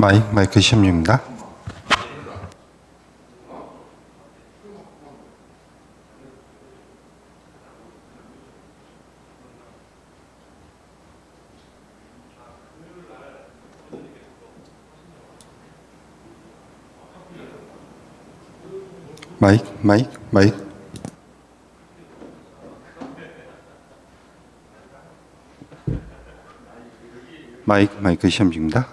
마이크 시험 중입니다. 마이크 시험 중입니다.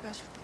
발표하실 때.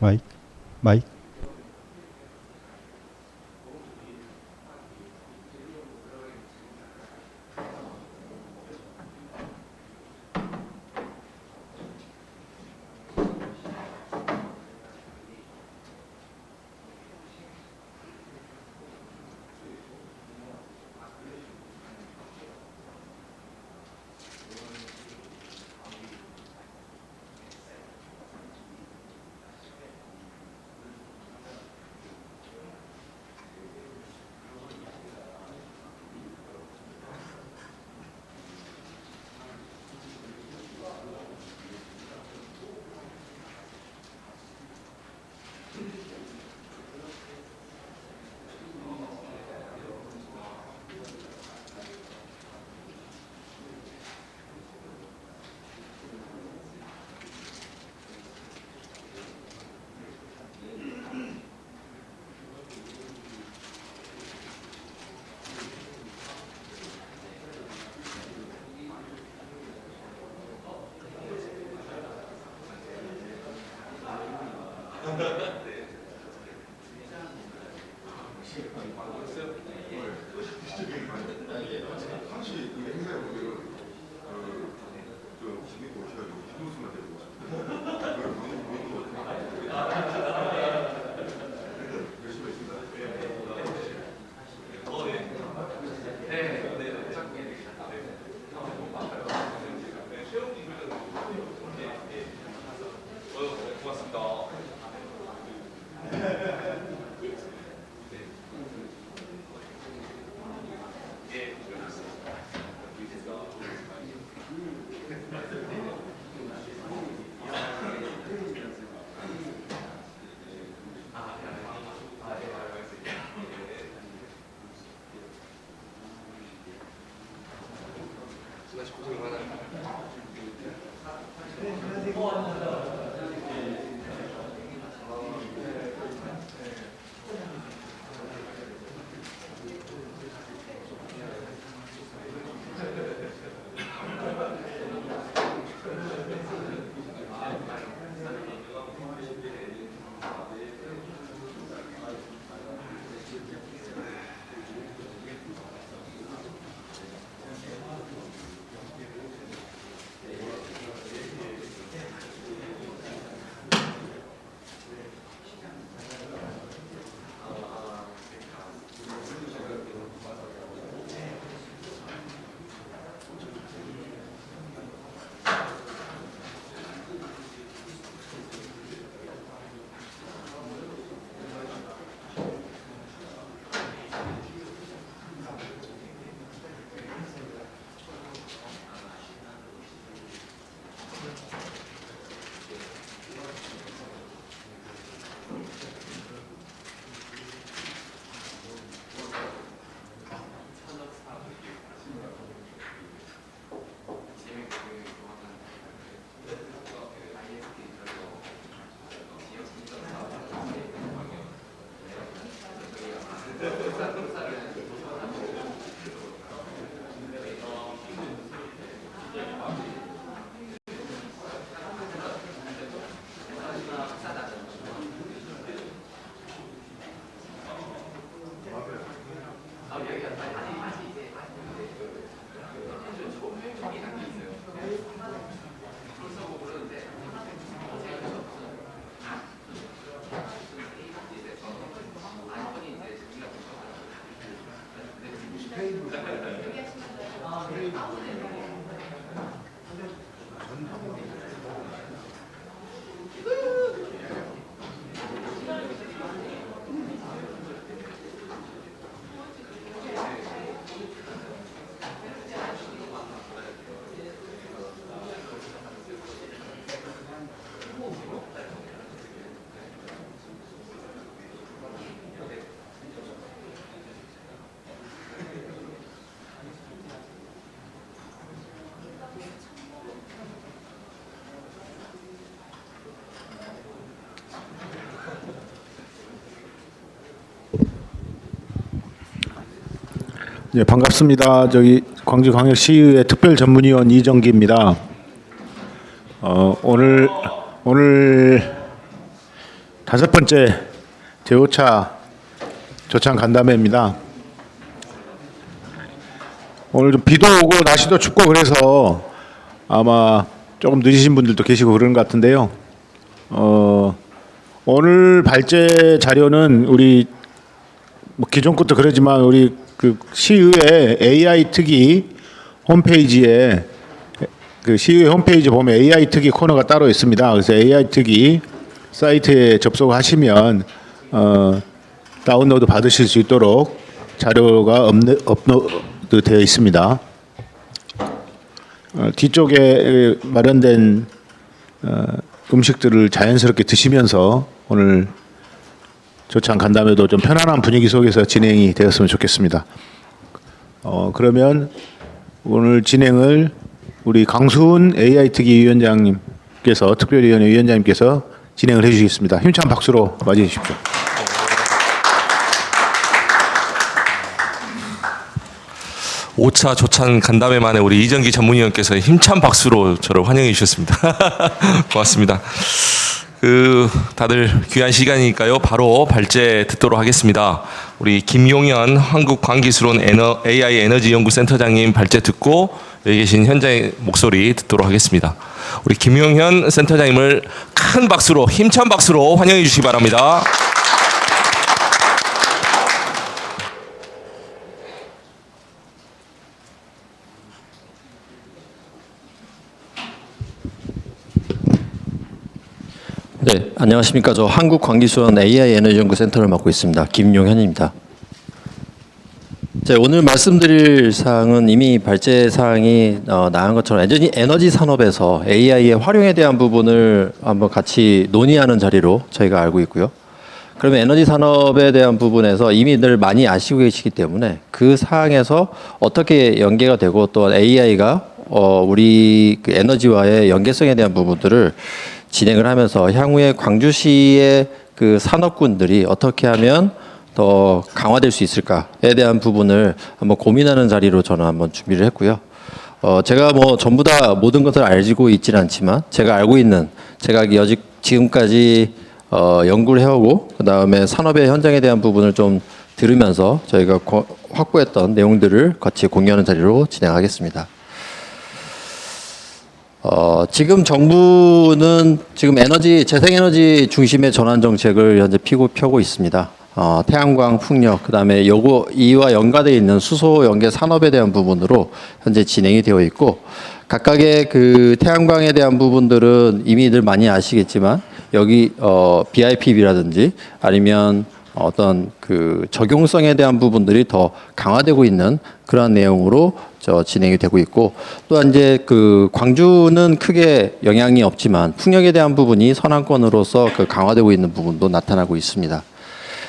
마이크, 마이크. 네, 반갑습니다. 저기 광주광역시의회 특별전문위원 이정기입니다. 오늘 다섯 번째 제5차 조찬 간담회입니다. 오늘 좀 비도 오고 날씨도 춥고 그래서 아마 조금 늦으신 분들도 계시고 그런 것 같은데요. 오늘 발제 자료는 우리 뭐 기존 것도 그러지만 우리 그 시의회 AI 특위 홈페이지에 그 시의회 홈페이지 보면 AI 특위 코너가 따로 있습니다. 그래서 AI 특위 사이트에 접속하시면 다운로드 받으실 수 있도록 자료가 업로드 되어 있습니다. 뒤쪽에 마련된 음식들을 자연스럽게 드시면서 오늘 조찬 간담회도 좀 편안한 분위기 속에서 진행이 되었으면 좋겠습니다. 그러면 오늘 진행을 우리 강수훈 AI특위 위원장님께서 특별위원회 위원장님께서 진행을 해주시겠습니다. 힘찬 박수로 맞이해 주십시오. 오차 조찬 간담회 만에 우리 이정기 전문위원께서 힘찬 박수로 저를 환영해 주셨습니다. 고맙습니다. 다들 귀한 시간이니까요. 바로 발제 듣도록 하겠습니다. 우리 김용현 한국광기술원 AI 에너지 연구센터장님 발제 듣고 여기 계신 현장의 목소리 듣도록 하겠습니다. 우리 김용현 센터장님을 큰 박수로 힘찬 박수로 환영해 주시기 바랍니다. 네, 안녕하십니까. 저 한국광기술원 AI 에너지 연구센터를 맡고 있습니다. 김용현입니다. 오늘 말씀드릴 사항은 이미 발제 사항이 나온 것처럼 에너지 산업에서 AI의 활용에 대한 부분을 한번 같이 논의하는 자리로 저희가 알고 있고요. 그러면 에너지 산업에 대한 부분에서 이미 늘 많이 아시고 계시기 때문에 그 사항에서 어떻게 연계가 되고 또 AI가 우리 그 에너지와의 연계성에 대한 부분들을 진행을 하면서 향후에 광주시의 그 산업군들이 어떻게 하면 더 강화될 수 있을까에 대한 부분을 한번 고민하는 자리로 저는 한번 준비를 했고요. 제가 뭐 전부 다 모든 것을 알고 있지는 않지만 제가 알고 있는 제가 지금까지 연구를 해오고 그 다음에 산업의 현장에 대한 부분을 좀 들으면서 저희가 확보했던 내용들을 같이 공유하는 자리로 진행하겠습니다. 지금 정부는 지금 재생에너지 중심의 전환 정책을 현재 펴고 있습니다. 태양광, 풍력, 그다음에 이와 연관되어 있는 수소 연계 산업에 대한 부분으로 현재 진행이 되어 있고 각각의 그 태양광에 대한 부분들은 이미들 많이 아시겠지만 여기 BIPB라든지 아니면 어떤 그 적용성에 대한 부분들이 더 강화되고 있는 그러한 내용으로 진행이 되고 있고 또한 이제 그 광주는 크게 영향이 없지만 풍력에 대한 부분이 선안권으로서 그 강화되고 있는 부분도 나타나고 있습니다.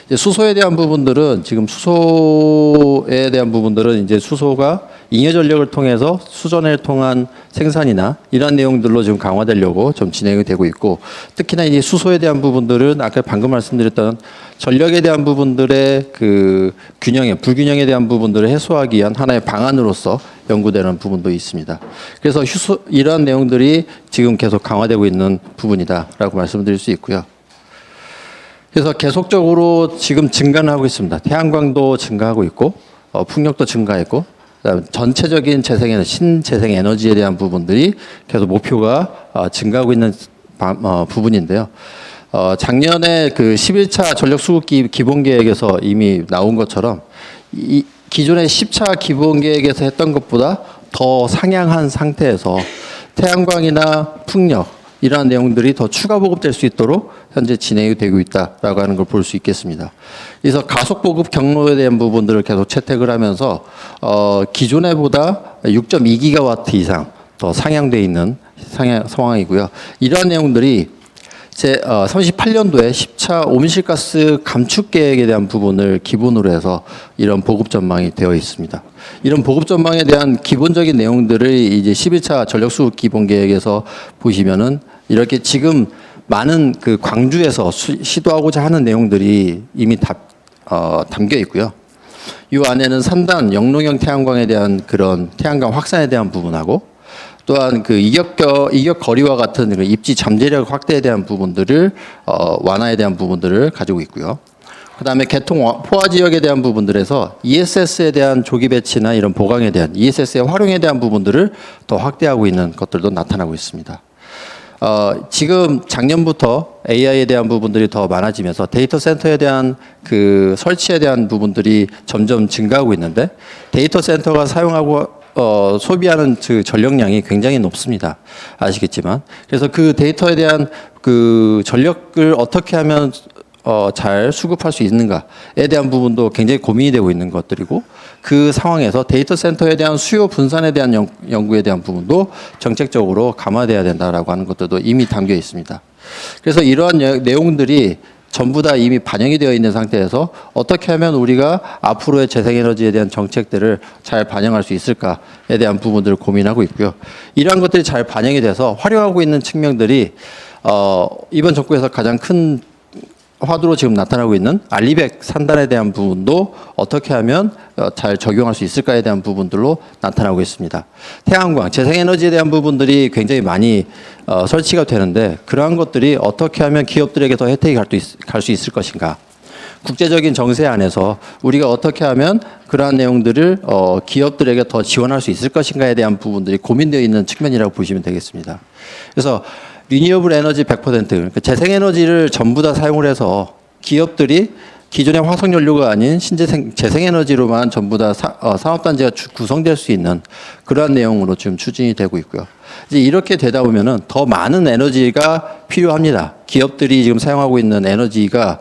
이제 수소에 대한 부분들은 지금 수소에 대한 부분들은 이제 수소가 잉여 전력을 통해서 수전을 통한 생산이나 이러한 내용들로 지금 강화되려고 좀 진행이 되고 있고 특히나 이제 수소에 대한 부분들은 아까 방금 말씀드렸던 전력에 대한 부분들의 그 불균형에 대한 부분들을 해소하기 위한 하나의 방안으로서 연구되는 부분도 있습니다. 그래서 이러한 내용들이 지금 계속 강화되고 있는 부분이다라고 말씀드릴 수 있고요. 그래서 계속적으로 지금 증가는 하고 있습니다. 태양광도 증가하고 있고 풍력도 증가했고 그다음에 전체적인 신재생 에너지에 대한 부분들이 계속 목표가 증가하고 있는 부분인데요. 작년에 그 11차 전력 수급 기본 계획에서 이미 나온 것처럼 이 기존의 10차 기본 계획에서 했던 것보다 더 상향한 상태에서 태양광이나 풍력 이러한 내용들이 더 추가 보급될 수 있도록 현재 진행이 되고 있다라고 하는 걸 볼 수 있겠습니다. 그래서 가속 보급 경로에 대한 부분들을 계속 채택을 하면서 기존에 보다 6.2기가와트 이상 더 상향돼 있는 상황이고요. 이러한 내용들이 38년도에 10차 온실가스 감축 계획에 대한 부분을 기본으로 해서 이런 보급 전망이 되어 있습니다. 이런 보급 전망에 대한 기본적인 내용들을 이제 11차 전력수급 기본 계획에서 보시면은 이렇게 지금 많은 그 광주에서 시도하고자 하는 내용들이 이미 담겨 있고요. 이 안에는 3단 영농형 태양광에 대한 그런 태양광 확산에 대한 부분하고 또한 그 이격 거리와 같은 그 입지 잠재력 확대에 대한 부분들을 완화에 대한 부분들을 가지고 있고요. 그다음에 개통 포화 지역에 대한 부분들에서 ESS에 대한 조기 배치나 이런 보강에 대한 ESS의 활용에 대한 부분들을 더 확대하고 있는 것들도 나타나고 있습니다. 지금 작년부터 AI에 대한 부분들이 더 많아지면서 데이터 센터에 대한 그 설치에 대한 부분들이 점점 증가하고 있는데 데이터 센터가 사용하고 소비하는 그 전력량이 굉장히 높습니다. 아시겠지만. 그래서 그 데이터에 대한 그 전력을 어떻게 하면 잘 수급할 수 있는가에 대한 부분도 굉장히 고민이 되고 있는 것들이고 그 상황에서 데이터 센터에 대한 수요 분산에 대한 연구에 대한 부분도 정책적으로 감화돼야 된다라고 하는 것들도 이미 담겨 있습니다. 그래서 이러한 내용들이 전부 다 이미 반영이 되어 있는 상태에서 어떻게 하면 우리가 앞으로의 재생에너지에 대한 정책들을 잘 반영할 수 있을까에 대한 부분들을 고민하고 있고요. 이러한 것들이 잘 반영이 돼서 활용하고 있는 측면들이 이번 정부에서 가장 큰 화두로 지금 나타나고 있는 알리백 산단에 대한 부분도 어떻게 하면 잘 적용할 수 있을까에 대한 부분들로 나타나고 있습니다. 태양광, 재생에너지에 대한 부분들이 굉장히 많이 설치가 되는데 그러한 것들이 어떻게 하면 기업들에게 더 혜택이 갈 수 있을 것인가. 국제적인 정세 안에서 우리가 어떻게 하면 그러한 내용들을 기업들에게 더 지원할 수 있을 것인가에 대한 부분들이 고민되어 있는 측면이라고 보시면 되겠습니다. 그래서 리니어블 에너지 100%, 그러니까 재생에너지를 전부 다 사용을 해서 기업들이 기존의 화석연료가 아닌 재생에너지로만 전부 다 산업단지가 구성될 수 있는 그러한 내용으로 지금 추진이 되고 있고요. 이제 이렇게 되다 보면은 더 많은 에너지가 필요합니다. 기업들이 지금 사용하고 있는 에너지가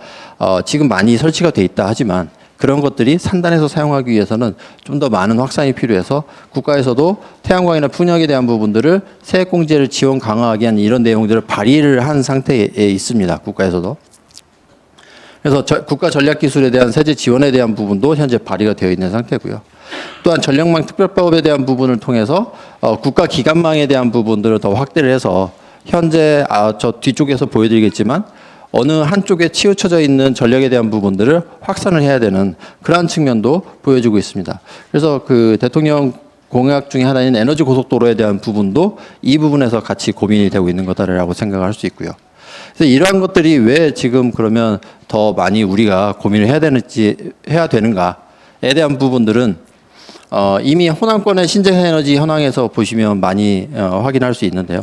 지금 많이 설치가 돼 있다 하지만 그런 것들이 산단에서 사용하기 위해서는 좀 더 많은 확산이 필요해서 국가에서도 태양광이나 풍력에 대한 부분들을 세액공제를 지원 강화하기 위한 이런 내용들을 발의를 한 상태에 있습니다. 국가에서도. 그래서 국가 전략기술에 대한 세제 지원에 대한 부분도 현재 발의가 되어 있는 상태고요. 또한 전력망 특별법에 대한 부분을 통해서 국가 기관망에 대한 부분들을 더 확대를 해서 현재 저 뒤쪽에서 보여드리겠지만 어느 한쪽에 치우쳐져 있는 전력에 대한 부분들을 확산을 해야 되는 그러한 측면도 보여주고 있습니다. 그래서 그 대통령 공약 중에 하나인 에너지 고속도로에 대한 부분도 이 부분에서 같이 고민이 되고 있는 거다라고 생각할 수 있고요. 그래서 이러한 것들이 왜 지금 그러면 더 많이 우리가 고민을 해야 되는가에 대한 부분들은 이미 호남권의 신재생에너지 현황에서 보시면 많이 확인할 수 있는데요.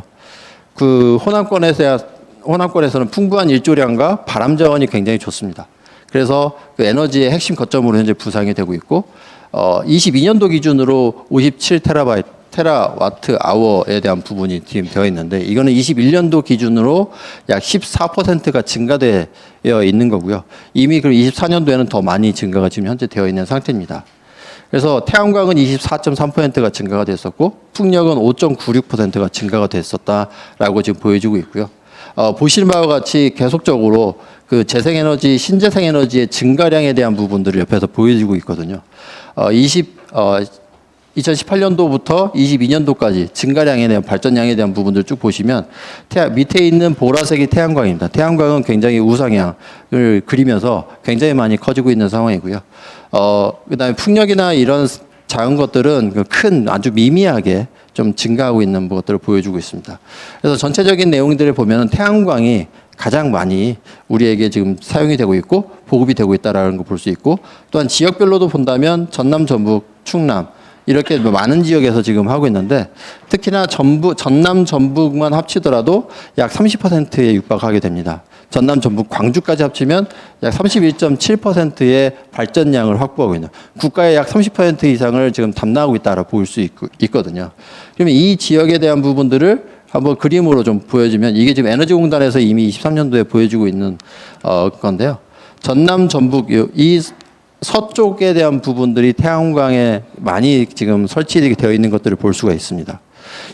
그 호남권에서는 풍부한 일조량과 바람 자원이 굉장히 좋습니다. 그래서 그 에너지의 핵심 거점으로 현재 부상이 되고 있고 22년도 기준으로 57테라와트 아워에 대한 부분이 지금 되어 있는데 이거는 21년도 기준으로 약 14%가 증가되어 있는 거고요. 이미 그 24년도에는 더 많이 증가가 지금 현재 되어 있는 상태입니다. 그래서 태양광은 24.3%가 증가가 됐었고 풍력은 5.96%가 증가가 됐었다라고 지금 보여지고 있고요. 보시는 바와 같이 계속적으로 그 재생에너지, 신재생에너지의 증가량에 대한 부분들을 옆에서 보여지고 있거든요. 2018년도부터 22년도까지 증가량에 대한 발전량에 대한 부분들 쭉 보시면 밑에 있는 보라색이 태양광입니다. 태양광은 굉장히 우상향을 그리면서 굉장히 많이 커지고 있는 상황이고요. 그다음에 풍력이나 이런 작은 것들은 큰 아주 미미하게 좀 증가하고 있는 것들을 보여주고 있습니다. 그래서 전체적인 내용들을 보면 태양광이 가장 많이 우리에게 지금 사용이 되고 있고 보급이 되고 있다라는 걸 볼 수 있고 또한 지역별로도 본다면 전남, 전북, 충남 이렇게 많은 지역에서 지금 하고 있는데 특히나 전남, 전북만 합치더라도 약 30%에 육박하게 됩니다. 전남, 전북, 광주까지 합치면 약 31.7%의 발전량을 확보하고 있는 국가의 약 30% 이상을 지금 담당하고 있다라 볼 수 있거든요. 그러면 이 지역에 대한 부분들을 한번 그림으로 좀 보여주면 이게 지금 에너지공단에서 이미 23년도에 보여주고 있는 건데요. 전남, 전북 이 서쪽에 대한 부분들이 태양광에 많이 지금 설치되어 있는 것들을 볼 수가 있습니다.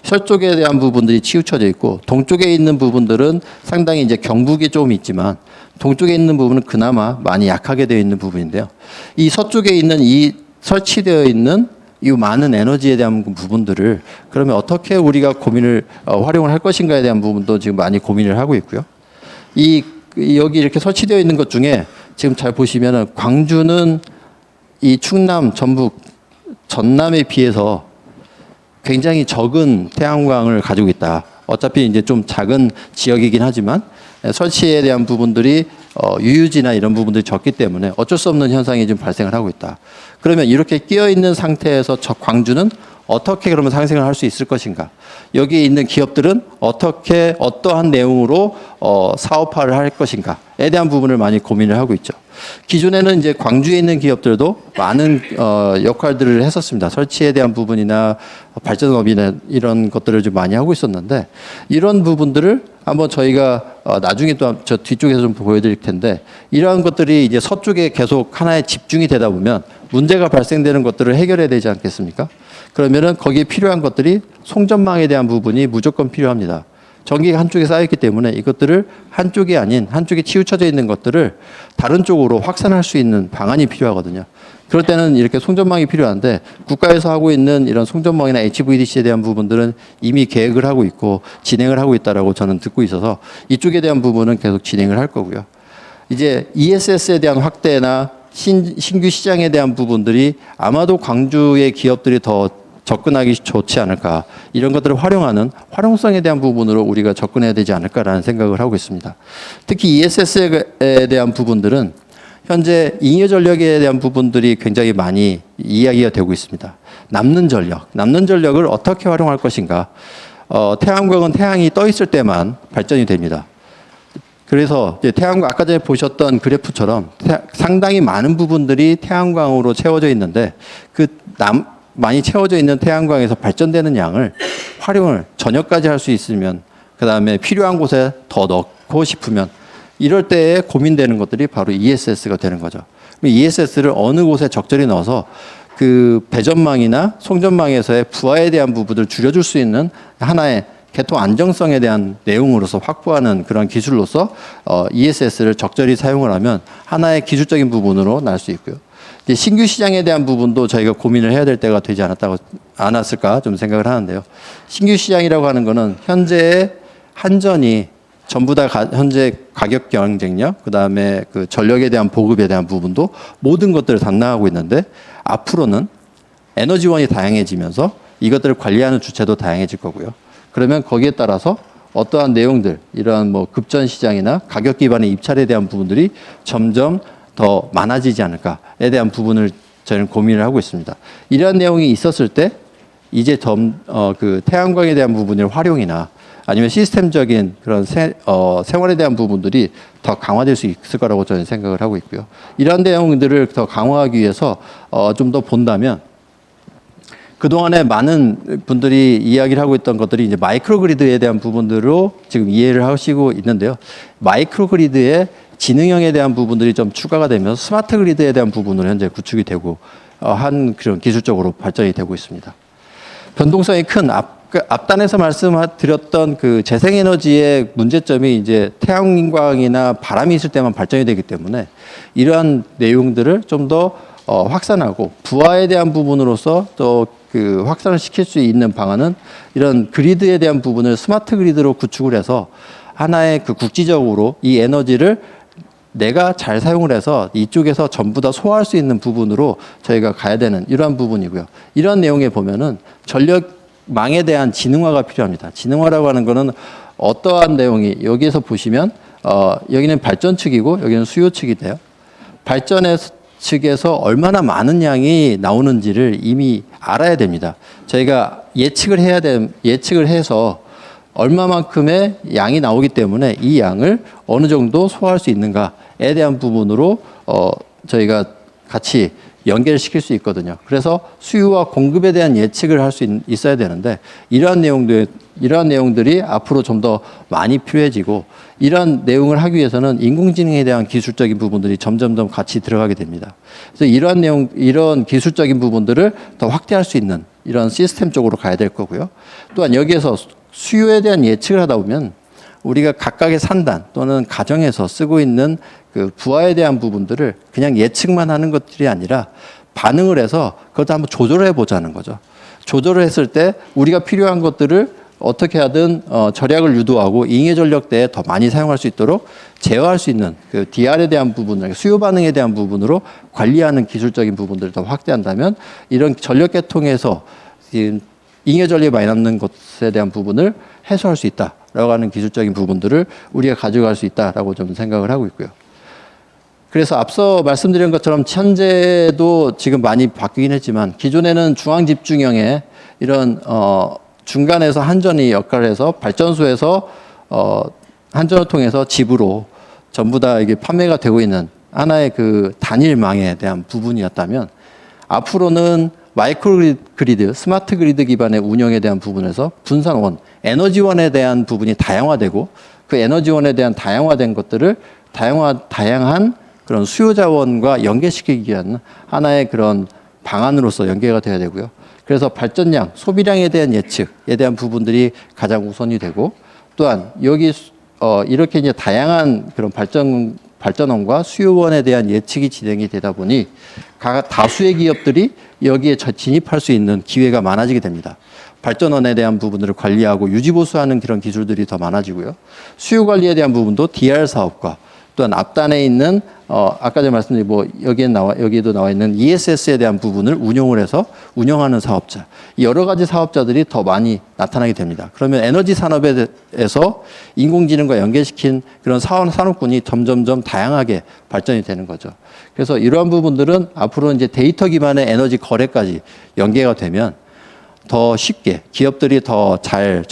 서쪽에 대한 부분들이 치우쳐져 있고 동쪽에 있는 부분들은 상당히 이제 경북이 좀 있지만 동쪽에 있는 부분은 그나마 많이 약하게 되어 있는 부분인데요. 이 서쪽에 있는 이 설치되어 있는 이 많은 에너지에 대한 부분들을 그러면 어떻게 우리가 활용을 할 것인가에 대한 부분도 지금 많이 고민을 하고 있고요. 여기 이렇게 설치되어 있는 것 중에 지금 잘 보시면은 광주는 이 충남, 전북, 전남에 비해서 굉장히 적은 태양광을 가지고 있다. 어차피 이제 좀 작은 지역이긴 하지만 설치에 대한 부분들이 유유지나 이런 부분들이 적기 때문에 어쩔 수 없는 현상이 지금 발생을 하고 있다. 그러면 이렇게 끼어 있는 상태에서 광주는 어떻게 그러면 상생을 할 수 있을 것인가? 여기 있는 기업들은 어떻게 어떠한 내용으로 사업화를 할 것인가에 대한 부분을 많이 고민을 하고 있죠. 기존에는 이제 광주에 있는 기업들도 많은 역할들을 했었습니다. 설치에 대한 부분이나 발전업이나 이런 것들을 좀 많이 하고 있었는데 이런 부분들을 한번 저희가 나중에 또 저 뒤쪽에서 좀 보여드릴 텐데 이러한 것들이 이제 서쪽에 계속 하나에 집중이 되다 보면 문제가 발생되는 것들을 해결해야 되지 않겠습니까? 그러면은 거기에 필요한 것들이 송전망에 대한 부분이 무조건 필요합니다. 전기가 한쪽에 쌓여있기 때문에 이것들을 한쪽이 아닌 한쪽에 치우쳐져 있는 것들을 다른 쪽으로 확산할 수 있는 방안이 필요하거든요. 그럴 때는 이렇게 송전망이 필요한데 국가에서 하고 있는 이런 송전망이나 HVDC에 대한 부분들은 이미 계획을 하고 있고 진행을 하고 있다라고 저는 듣고 있어서 이쪽에 대한 부분은 계속 진행을 할 거고요. 이제 ESS에 대한 확대나 신규 시장에 대한 부분들이 아마도 광주의 기업들이 더 접근하기 좋지 않을까. 이런 것들을 활용하는 활용성에 대한 부분으로 우리가 접근해야 되지 않을까라는 생각을 하고 있습니다. 특히 ESS에 대한 부분들은 현재 잉여 전력에 대한 부분들이 굉장히 많이 이야기가 되고 있습니다. 남는 전력을 어떻게 활용할 것인가. 태양광은 태양이 떠 있을 때만 발전이 됩니다. 그래서 이제 태양광 아까 전에 보셨던 그래프처럼 상당히 많은 부분들이 태양광으로 채워져 있는데 많이 채워져 있는 태양광에서 발전되는 양을 활용을 저녁까지 할 수 있으면 그다음에 필요한 곳에 더 넣고 싶으면 이럴 때에 고민되는 것들이 바로 ESS가 되는 거죠. ESS를 어느 곳에 적절히 넣어서 그 배전망이나 송전망에서의 부하에 대한 부분을 줄여줄 수 있는 하나의 개통 안정성에 대한 내용으로서 확보하는 그런 기술로서 ESS를 적절히 사용을 하면 하나의 기술적인 부분으로 날 수 있고요. 이제 신규 시장에 대한 부분도 저희가 고민을 해야 될 때가 되지 않았을까 좀 생각을 하는데요. 신규 시장이라고 하는 거는 현재의 한전이 전부 다 현재 가격 경쟁력, 그 다음에 그 전력에 대한 보급에 대한 부분도 모든 것들을 담당하고 있는데 앞으로는 에너지원이 다양해지면서 이것들을 관리하는 주체도 다양해질 거고요. 그러면 거기에 따라서 어떠한 내용들, 이러한 뭐 급전 시장이나 가격 기반의 입찰에 대한 부분들이 점점 더 많아지지 않을까에 대한 부분을 저희는 고민을 하고 있습니다. 이러한 내용이 있었을 때 이제 그 태양광에 대한 부분의 활용이나 아니면 시스템적인 그런 생활에 대한 부분들이 더 강화될 수 있을 거라고 저는 생각을 하고 있고요. 이러한 내용들을 더 강화하기 위해서 좀 더 본다면 그동안에 많은 분들이 이야기를 하고 있던 것들이 이제 마이크로 그리드에 대한 부분들로 지금 이해를 하시고 있는데요. 마이크로 그리드의 지능형에 대한 부분들이 좀 추가가 되면서 스마트 그리드에 대한 부분으로 현재 구축이 되고 한 그런 기술적으로 발전이 되고 있습니다. 변동성이 큰 앞단에서 말씀드렸던 그 재생에너지의 문제점이 이제 태양광이나 바람이 있을 때만 발전이 되기 때문에 이러한 내용들을 좀 더 확산하고 부하에 대한 부분으로서 또 그 확산을 시킬 수 있는 방안은 이런 그리드에 대한 부분을 스마트 그리드로 구축을 해서 하나의 그 국지적으로 이 에너지를 내가 잘 사용을 해서 이쪽에서 전부 다 소화할 수 있는 부분으로 저희가 가야 되는 이러한 부분이고요. 이런 내용에 보면은 전력망에 대한 지능화가 필요합니다. 지능화라고 하는 거는 어떠한 내용이 여기에서 보시면 여기는 발전 측이고 여기는 수요 측이 돼요. 발전의 측에서 얼마나 많은 양이 나오는지를 이미 알아야 됩니다. 저희가 예측을 해서 얼마만큼의 양이 나오기 때문에 이 양을 어느 정도 소화할 수 있는가에 대한 부분으로 저희가 같이 연계를 시킬 수 있거든요. 그래서 수요와 공급에 대한 예측을 할 수 있어야 되는데 이러한 내용들이 앞으로 좀 더 많이 필요해지고 이러한 내용을 하기 위해서는 인공지능에 대한 기술적인 부분들이 점점 더 같이 들어가게 됩니다. 그래서 이런 기술적인 부분들을 더 확대할 수 있는 이런 시스템 쪽으로 가야 될 거고요. 또한 여기에서 수요에 대한 예측을 하다 보면 우리가 각각의 산단 또는 가정에서 쓰고 있는 그 부하에 대한 부분들을 그냥 예측만 하는 것들이 아니라 반응을 해서 그것도 한번 조절을 해보자는 거죠. 조절을 했을 때 우리가 필요한 것들을 어떻게 하든 절약을 유도하고 잉여 전력대에 더 많이 사용할 수 있도록 제어할 수 있는 그 DR에 대한 부분을 수요 반응에 대한 부분으로 관리하는 기술적인 부분들을 더 확대한다면 이런 전력 계통에서 잉여 전력이 많이 남는 것에 대한 부분을 해소할 수 있다라고 하는 기술적인 부분들을 우리가 가져갈 수 있다라고 좀 생각을 하고 있고요. 그래서 앞서 말씀드린 것처럼 현재도 지금 많이 바뀌긴 했지만 기존에는 중앙 집중형의 이런 중간에서 한전이 역할을 해서 발전소에서 한전을 통해서 집으로 전부 다 이게 판매가 되고 있는 하나의 그 단일망에 대한 부분이었다면 앞으로는 마이크로 그리드, 스마트 그리드 기반의 운영에 대한 부분에서 분산원, 에너지원에 대한 부분이 다양화되고 그 에너지원에 대한 다양화된 것들을 다양한 그런 수요 자원과 연계시키기 위한 하나의 그런 방안으로서 연계가 돼야 되고요. 그래서 발전량, 소비량에 대한 예측에 대한 부분들이 가장 우선이 되고 또한 여기 이렇게 이제 다양한 그런 발전원과 수요원에 대한 예측이 진행이 되다 보니 다수의 기업들이 여기에 진입할 수 있는 기회가 많아지게 됩니다. 발전원에 대한 부분들을 관리하고 유지보수하는 그런 기술들이 더 많아지고요. 수요 관리에 대한 부분도 DR 사업과 또한 앞단에 있는 아까 전에 말씀드린 여기에도 나와 있는 ESS에 대한 부분을 운용을 해서 운영하는 사업자, 여러 가지 사업자들이 더 많이 나타나게 됩니다. 그러면 에너지 산업에서 인공지능과 연계시킨 그런 산업군이 점점점 다양하게 발전이 되는 거죠. 그래서 이러한 부분들은 앞으로 이제 데이터 기반의 에너지 거래까지 연계가 되면 더 쉽게 기업들이 더 잘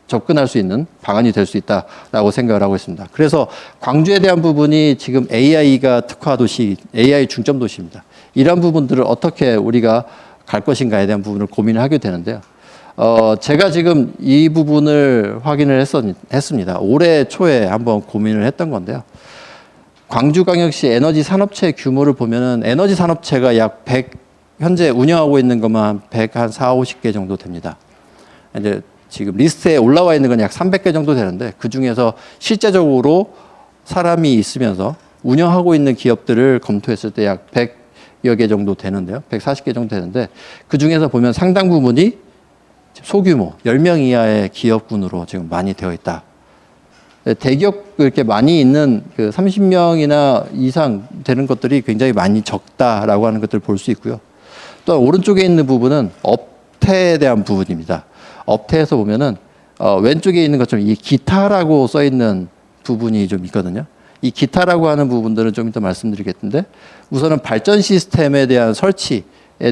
접근할 수 있는 방안이 될 수 있다라고 생각을 하고 있습니다. 그래서 광주에 대한 부분이 지금 AI가 특화 도시, AI 중점 도시입니다. 이런 부분들을 어떻게 우리가 갈 것인가에 대한 부분을 고민을 하게 되는데요. 제가 지금 이 부분을 확인을 했습니다. 올해 초에 한번 고민을 했던 건데요. 광주광역시 에너지 산업체 규모를 보면은 에너지 산업체가 약 100, 현재 운영하고 있는 것만 140, 50개 정도 됩니다. 이제 지금 리스트에 올라와 있는 건 약 300개 정도 되는데 그중에서 실제적으로 사람이 있으면서 운영하고 있는 기업들을 검토했을 때 약 100여 개 정도 되는데요. 140개 정도 되는데 그중에서 보면 상당 부분이 소규모 10명 이하의 기업군으로 지금 많이 되어 있다. 대기업 이렇게 많이 있는 그 30명이나 이상 되는 것들이 굉장히 많이 적다라고 하는 것들을 볼 수 있고요. 또 오른쪽에 있는 부분은 업태에 대한 부분입니다. 업태에서 보면은 왼쪽에 있는 것처럼 이 기타라고 써 있는 부분이 좀 있거든요. 이 기타라고 하는 부분들은 좀 이따 말씀드리겠는데 우선은 발전 시스템에 대한 설치에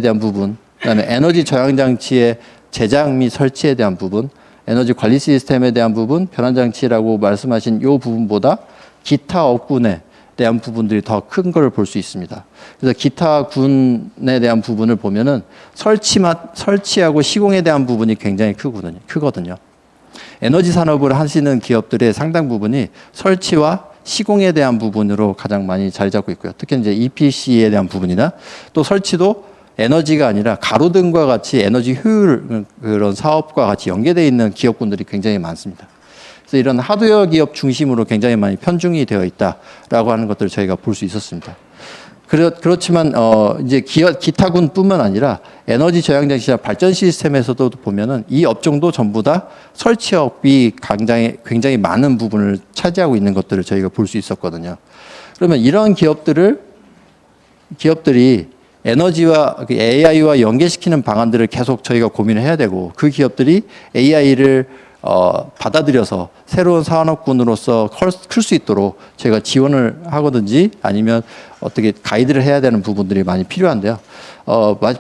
대한 부분, 그다음에 에너지 저장 장치의 제작 및 설치에 대한 부분, 에너지 관리 시스템에 대한 부분, 변환 장치라고 말씀하신 이 부분보다 기타 업군에 대한 부분들이 더 큰 걸 볼 수 있습니다. 그래서 기타 군에 대한 부분을 보면은 설치하고 시공에 대한 부분이 굉장히 크거든요. 에너지 산업을 하시는 기업들의 상당 부분이 설치와 시공에 대한 부분으로 가장 많이 자리 잡고 있고요. 특히 이제 EPC에 대한 부분이나 또 설치도 에너지가 아니라 가로등과 같이 에너지 효율 그런 사업과 같이 연계되어 있는 기업군들이 굉장히 많습니다. 그래서 이런 하드웨어 기업 중심으로 굉장히 많이 편중이 되어 있다라고 하는 것들을 저희가 볼 수 있었습니다. 그렇지만 이제 기타군뿐만 아니라 에너지 저장 장치나 발전 시스템에서도 보면은 이 업종도 전부 다 설치업이 굉장히 많은 부분을 차지하고 있는 것들을 저희가 볼 수 있었거든요. 그러면 이런 기업들이 에너지와 AI와 연계시키는 방안들을 계속 저희가 고민을 해야 되고 그 기업들이 AI를 받아들여서 새로운 산업군으로서 클 수 있도록 제가 지원을 하거든지 아니면 어떻게 가이드를 해야 되는 부분들이 많이 필요한데요.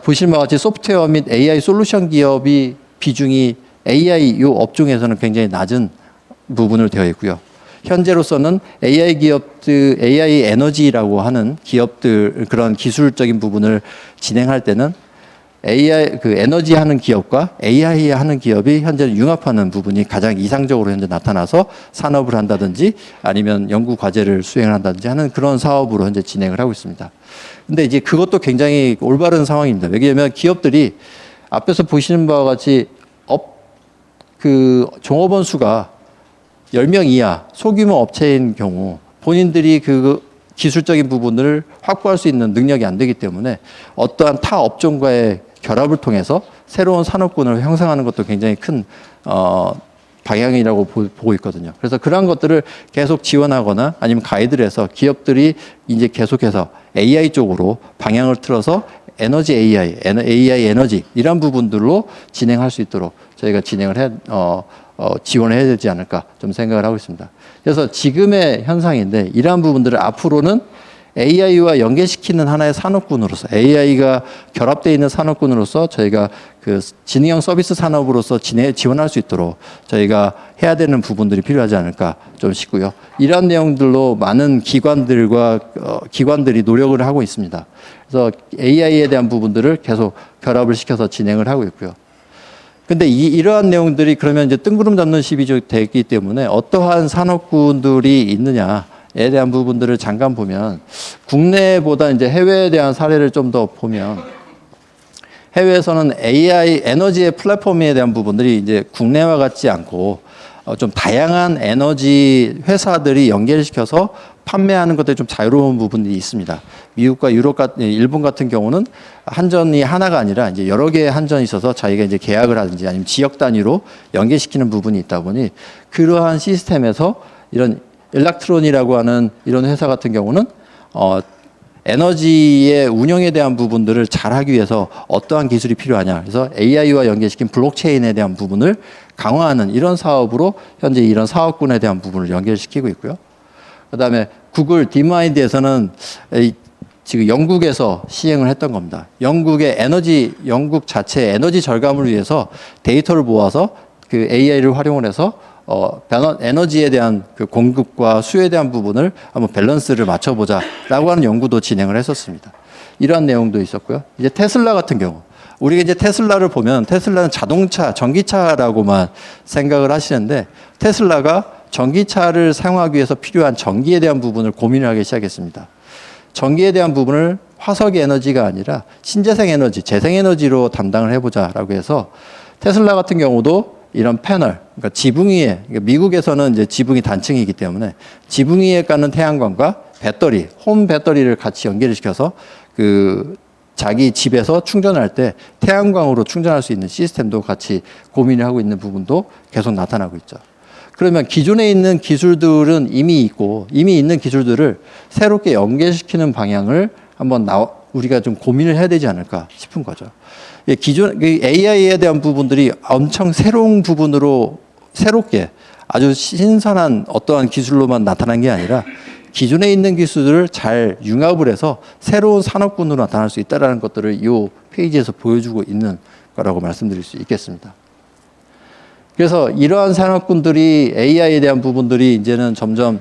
보시는 바와 같이 소프트웨어 및 AI 솔루션 기업이 비중이 AI 이 업종에서는 굉장히 낮은 부분을 되어 있고요. 현재로서는 AI 기업들, AI 에너지라고 하는 기업들 그런 기술적인 부분을 진행할 때는 AI 에너지 하는 기업과 AI 하는 기업이 현재 융합하는 부분이 가장 이상적으로 현재 나타나서 산업을 한다든지 아니면 연구 과제를 수행을 한다든지 하는 그런 사업으로 현재 진행을 하고 있습니다. 근데 이제 그것도 굉장히 올바른 상황입니다. 왜냐하면 기업들이 앞에서 보시는 바와 같이 종업원 수가 10명 이하 소규모 업체인 경우 본인들이 그 기술적인 부분을 확보할 수 있는 능력이 안 되기 때문에 어떠한 타 업종과의 결합을 통해서 새로운 산업군을 형성하는 것도 굉장히 큰 방향이라고 보고 있거든요. 그래서 그러한 것들을 계속 지원하거나 아니면 가이드를 해서 기업들이 이제 계속해서 AI 쪽으로 방향을 틀어서 에너지 AI 에너지 이런 부분들로 진행할 수 있도록 저희가 지원을 해야 되지 않을까 좀 생각을 하고 있습니다. 그래서 지금의 현상인데 이러한 부분들을 앞으로는 AI와 연계시키는 하나의 산업군으로서 AI가 결합되어 있는 산업군으로서 저희가 그 지능형 서비스 산업으로서 지원할 수 있도록 저희가 해야 되는 부분들이 필요하지 않을까 좀 싶고요. 이러한 내용들로 많은 기관들이 노력을 하고 있습니다. 그래서 AI에 대한 부분들을 계속 결합을 시켜서 진행을 하고 있고요. 근데 이러한 내용들이 그러면 이제 뜬구름 잡는 시비가 되기 때문에 어떠한 산업군들이 있느냐에 대한 부분들을 잠깐 보면 국내보다 이제 해외에 대한 사례를 좀 더 보면 해외에서는 AI 에너지의 플랫폼에 대한 부분들이 이제 국내와 같지 않고 좀 다양한 에너지 회사들이 연결시켜서 판매하는 것들이 좀 자유로운 부분이 있습니다. 미국과 일본 같은 경우는 한전이 하나가 아니라 이제 여러 개의 한전이 있어서 자기가 이제 계약을 하든지 아니면 지역 단위로 연계시키는 부분이 있다 보니 그러한 시스템에서 이런 일렉트론이라고 하는 이런 회사 같은 경우는 에너지의 운영에 대한 부분들을 잘 하기 위해서 어떠한 기술이 필요하냐. 그래서 AI와 연계시킨 블록체인에 대한 부분을 강화하는 이런 사업으로 현재 이런 사업군에 대한 부분을 연결시키고 있고요. 그다음에 구글 딥마인드에서는 지금 영국에서 시행을 했던 겁니다. 영국 자체의 에너지 절감을 위해서 데이터를 모아서 그 AI를 활용을 해서 에너지에 대한 그 공급과 수요에 대한 부분을 한번 밸런스를 맞춰보자라고 하는 연구도 진행을 했었습니다. 이러한 내용도 있었고요. 이제 테슬라 같은 경우, 우리가 이제 테슬라를 보면 테슬라는 자동차, 전기차라고만 생각을 하시는데 테슬라가 전기차를 사용하기 위해서 필요한 전기에 대한 부분을 고민을 하기 시작했습니다. 전기에 대한 부분을 화석의 에너지가 아니라 신재생 에너지, 재생 에너지로 담당을 해보자라고 해서 테슬라 같은 경우도 이런 패널, 그러니까 지붕 위에, 그러니까 미국에서는 이제 지붕이 단층이기 때문에 지붕 위에 까는 태양광과 배터리, 홈 배터리를 같이 연결시켜서 그 자기 집에서 충전할 때 태양광으로 충전할 수 있는 시스템도 같이 고민을 하고 있는 부분도 계속 나타나고 있죠. 그러면 기존에 있는 기술들은 이미 있고 이미 있는 기술들을 새롭게 연계시키는 방향을 한번 우리가 좀 고민을 해야 되지 않을까 싶은 거죠. 기존 AI에 대한 부분들이 엄청 새로운 부분으로 새롭게 아주 신선한 어떠한 기술로만 나타난 게 아니라 기존에 있는 기술들을 잘 융합을 해서 새로운 산업군으로 나타날 수 있다는 것들을 이 페이지에서 보여주고 있는 거라고 말씀드릴 수 있겠습니다. 그래서 이러한 산업군들이 AI에 대한 부분들이 이제는 점점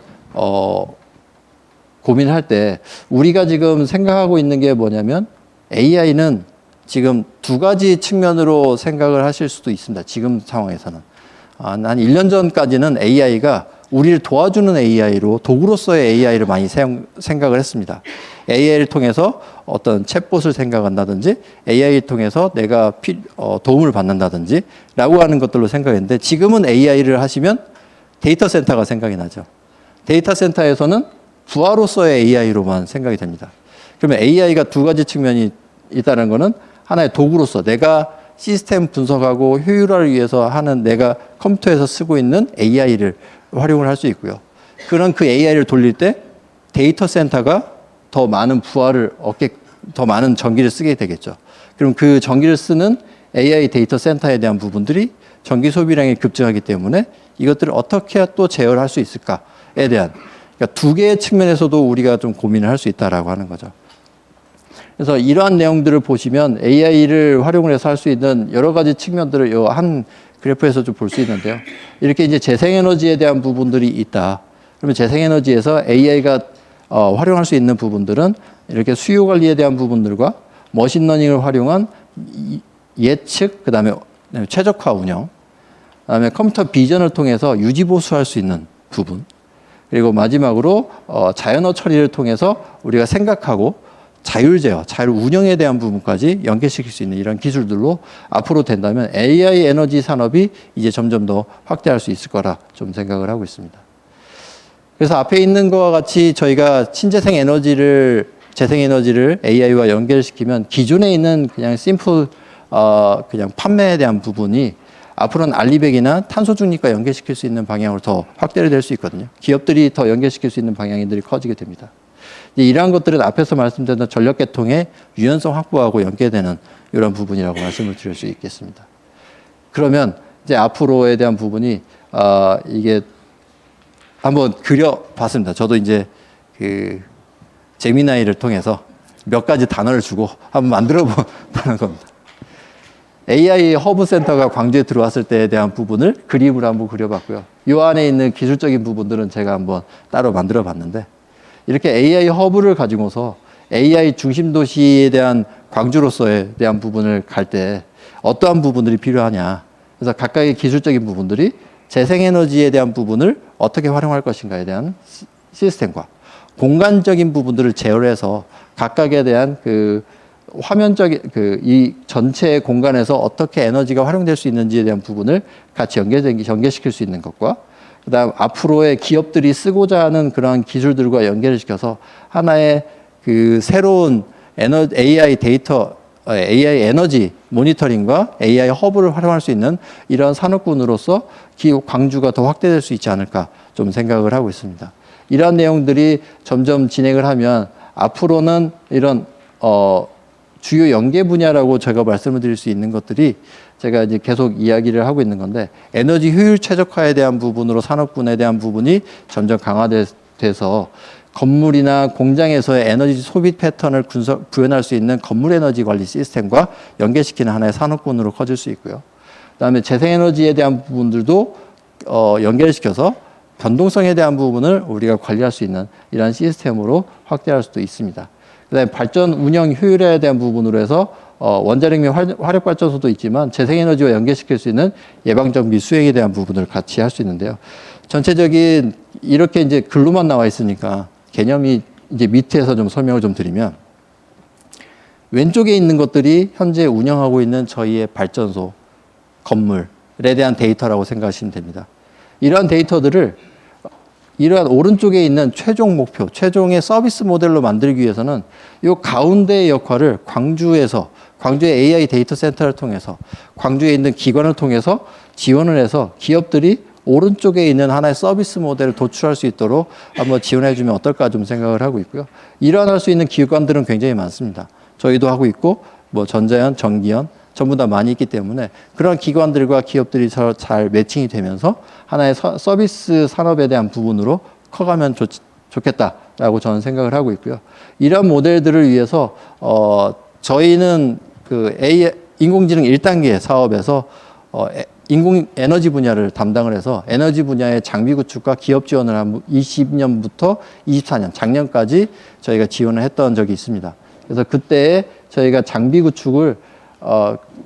고민할 때 우리가 지금 생각하고 있는 게 뭐냐면 AI는 지금 두 가지 측면으로 생각을 하실 수도 있습니다. 지금 상황에서는. 한 1년 전까지는 AI가 우리를 도와주는 AI로 도구로서의 AI를 많이 생각을 했습니다. AI를 통해서 어떤 챗봇을 생각한다든지 AI를 통해서 내가 도움을 받는다든지 라고 하는 것들로 생각했는데 지금은 AI를 하시면 데이터 센터가 생각이 나죠. 데이터 센터에서는 부하로서의 AI로만 생각이 됩니다. 그러면 AI가 두 가지 측면이 있다는 것은 하나의 도구로서 내가 시스템 분석하고 효율화를 위해서 하는 내가 컴퓨터에서 쓰고 있는 AI를 활용을 할 수 있고요. 그런 그 AI를 돌릴 때 데이터 센터가 더 많은 부하를 더 많은 전기를 쓰게 되겠죠. 그럼 그 전기를 쓰는 AI 데이터 센터에 대한 부분들이 전기 소비량이 급증하기 때문에 이것들을 어떻게 또 제어를 할 수 있을까에 대한 그러니까 두 개의 측면에서도 우리가 좀 고민을 할 수 있다라고 하는 거죠. 그래서 이러한 내용들을 보시면 AI를 활용을 해서 할 수 있는 여러 가지 측면들을 이 한 그래프에서 좀 볼 수 있는데요. 이렇게 이제 재생에너지에 대한 부분들이 있다. 그러면 재생에너지에서 AI가 활용할 수 있는 부분들은 이렇게 수요 관리에 대한 부분들과 머신러닝을 활용한 예측, 그다음에 최적화 운영, 그다음에 컴퓨터 비전을 통해서 유지 보수할 수 있는 부분, 그리고 마지막으로 자연어 처리를 통해서 우리가 생각하고 자율 제어, 자율 운영에 대한 부분까지 연계시킬 수 있는 이런 기술들로 앞으로 된다면 AI 에너지 산업이 이제 점점 더 확대할 수 있을 거라 좀 생각을 하고 있습니다. 그래서 앞에 있는 것과 같이 저희가 신재생 에너지를, 재생 에너지를 AI와 연결시키면 기존에 있는 그냥 심플, 그냥 판매에 대한 부분이 앞으로는 알리백이나 탄소 중립과 연계시킬 수 있는 방향으로 더 확대를 될 수 있거든요. 기업들이 더 연계시킬 수 있는 방향들이 커지게 됩니다. 이제 이러한 것들은 앞에서 말씀드렸던 전력 계통의 유연성 확보하고 연계되는 이런 부분이라고 말씀을 드릴 수 있겠습니다. 그러면 이제 앞으로에 대한 부분이 이게 한번 그려봤습니다. 저도 이제 그 제미나이를 통해서 몇 가지 단어를 주고 한번 만들어보는 겁니다. AI 허브 센터가 광주에 들어왔을 때에 대한 부분을 그림으로 한번 그려봤고요. 이 안에 있는 기술적인 부분들은 제가 한번 따로 만들어봤는데 이렇게 AI 허브를 가지고서 AI 중심 도시에 대한 광주로서에 대한 부분을 갈 때 어떠한 부분들이 필요하냐. 그래서 각각의 기술적인 부분들이 재생에너지에 대한 부분을 어떻게 활용할 것인가에 대한 시스템과 공간적인 부분들을 제어해서 각각에 대한 그 화면적인 이 전체 공간에서 어떻게 에너지가 활용될 수 있는지에 대한 부분을 같이 연계시킬 수 있는 것과 그다음 앞으로의 기업들이 쓰고자 하는 그러한 기술들과 연계를 시켜서 하나의 그 새로운 AI AI 에너지 모니터링과 AI 허브를 활용할 수 있는 이런 산업군으로서 광주가 더 확대될 수 있지 않을까 좀 생각을 하고 있습니다. 이러한 내용들이 점점 진행을 하면 앞으로는 이런 주요 연계 분야라고 제가 말씀을 드릴 수 있는 것들이 제가 이제 계속 이야기를 하고 있는 건데 에너지 효율 최적화에 대한 부분으로 산업군에 대한 부분이 점점 강화돼서 건물이나 공장에서의 에너지 소비 패턴을 구현할 수 있는 건물 에너지 관리 시스템과 연계시키는 하나의 산업군으로 커질 수 있고요. 그다음에 재생에너지에 대한 부분들도 연계를 시켜서 변동성에 대한 부분을 우리가 관리할 수 있는 이러한 시스템으로 확대할 수도 있습니다. 그다음에 발전 운영 효율에 대한 부분으로 해서 원자력 및 화력 발전소도 있지만 재생에너지와 연계시킬 수 있는 예방정비 수행에 대한 부분을 같이 할 수 있는데요. 전체적인 이렇게 이제 글로만 나와 있으니까 개념이 이제 밑에서 좀 설명을 좀 드리면 왼쪽에 있는 것들이 현재 운영하고 있는 저희의 발전소, 건물에 대한 데이터라고 생각하시면 됩니다. 이러한 데이터들을 이러한 오른쪽에 있는 최종 목표, 최종의 서비스 모델로 만들기 위해서는 이 가운데의 역할을 광주의 AI 데이터 센터를 통해서 광주에 있는 기관을 통해서 지원을 해서 기업들이 오른쪽에 있는 하나의 서비스 모델을 도출할 수 있도록 한번 지원해 주면 어떨까 좀 생각을 하고 있고요. 일어날 수 있는 기관들은 굉장히 많습니다. 저희도 하고 있고 뭐 전자연, 전기연 전부 다 많이 있기 때문에 그런 기관들과 기업들이 잘 매칭이 되면서 하나의 서비스 산업에 대한 부분으로 커가면 좋겠다라고 저는 생각을 하고 있고요. 이런 모델들을 위해서 저희는 그 인공지능 1단계 사업에서 인공 에너지 분야를 담당을 해서 에너지 분야의 장비 구축과 기업 지원을 한 20년부터 24년 작년까지 저희가 지원을 했던 적이 있습니다. 그래서 그때 저희가 장비 구축을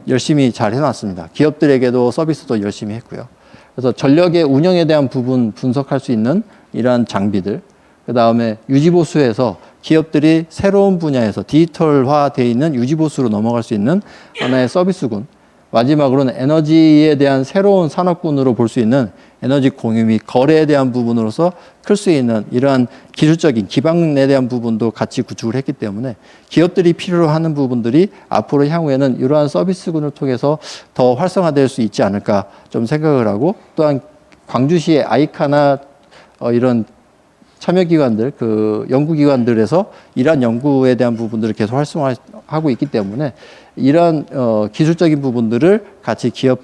열심히 잘 해놨습니다. 기업들에게도 서비스도 열심히 했고요. 그래서 전력의 운영에 대한 부분 분석할 수 있는 이러한 장비들, 그 다음에 유지보수에서 기업들이 새로운 분야에서 디지털화되어 있는 유지보수로 넘어갈 수 있는 하나의 서비스군, 마지막으로는 에너지에 대한 새로운 산업군으로 볼 수 있는 에너지 공유 및 거래에 대한 부분으로서 클 수 있는 이러한 기술적인 기반에 대한 부분도 같이 구축을 했기 때문에 기업들이 필요로 하는 부분들이 앞으로 향후에는 이러한 서비스군을 통해서 더 활성화될 수 있지 않을까 좀 생각을 하고, 또한 광주시의 아이카나 이런 참여기관들, 그 연구기관들에서 이러한 연구에 대한 부분들을 계속 활성화하고 있기 때문에 이러한 기술적인 부분들을 같이 기업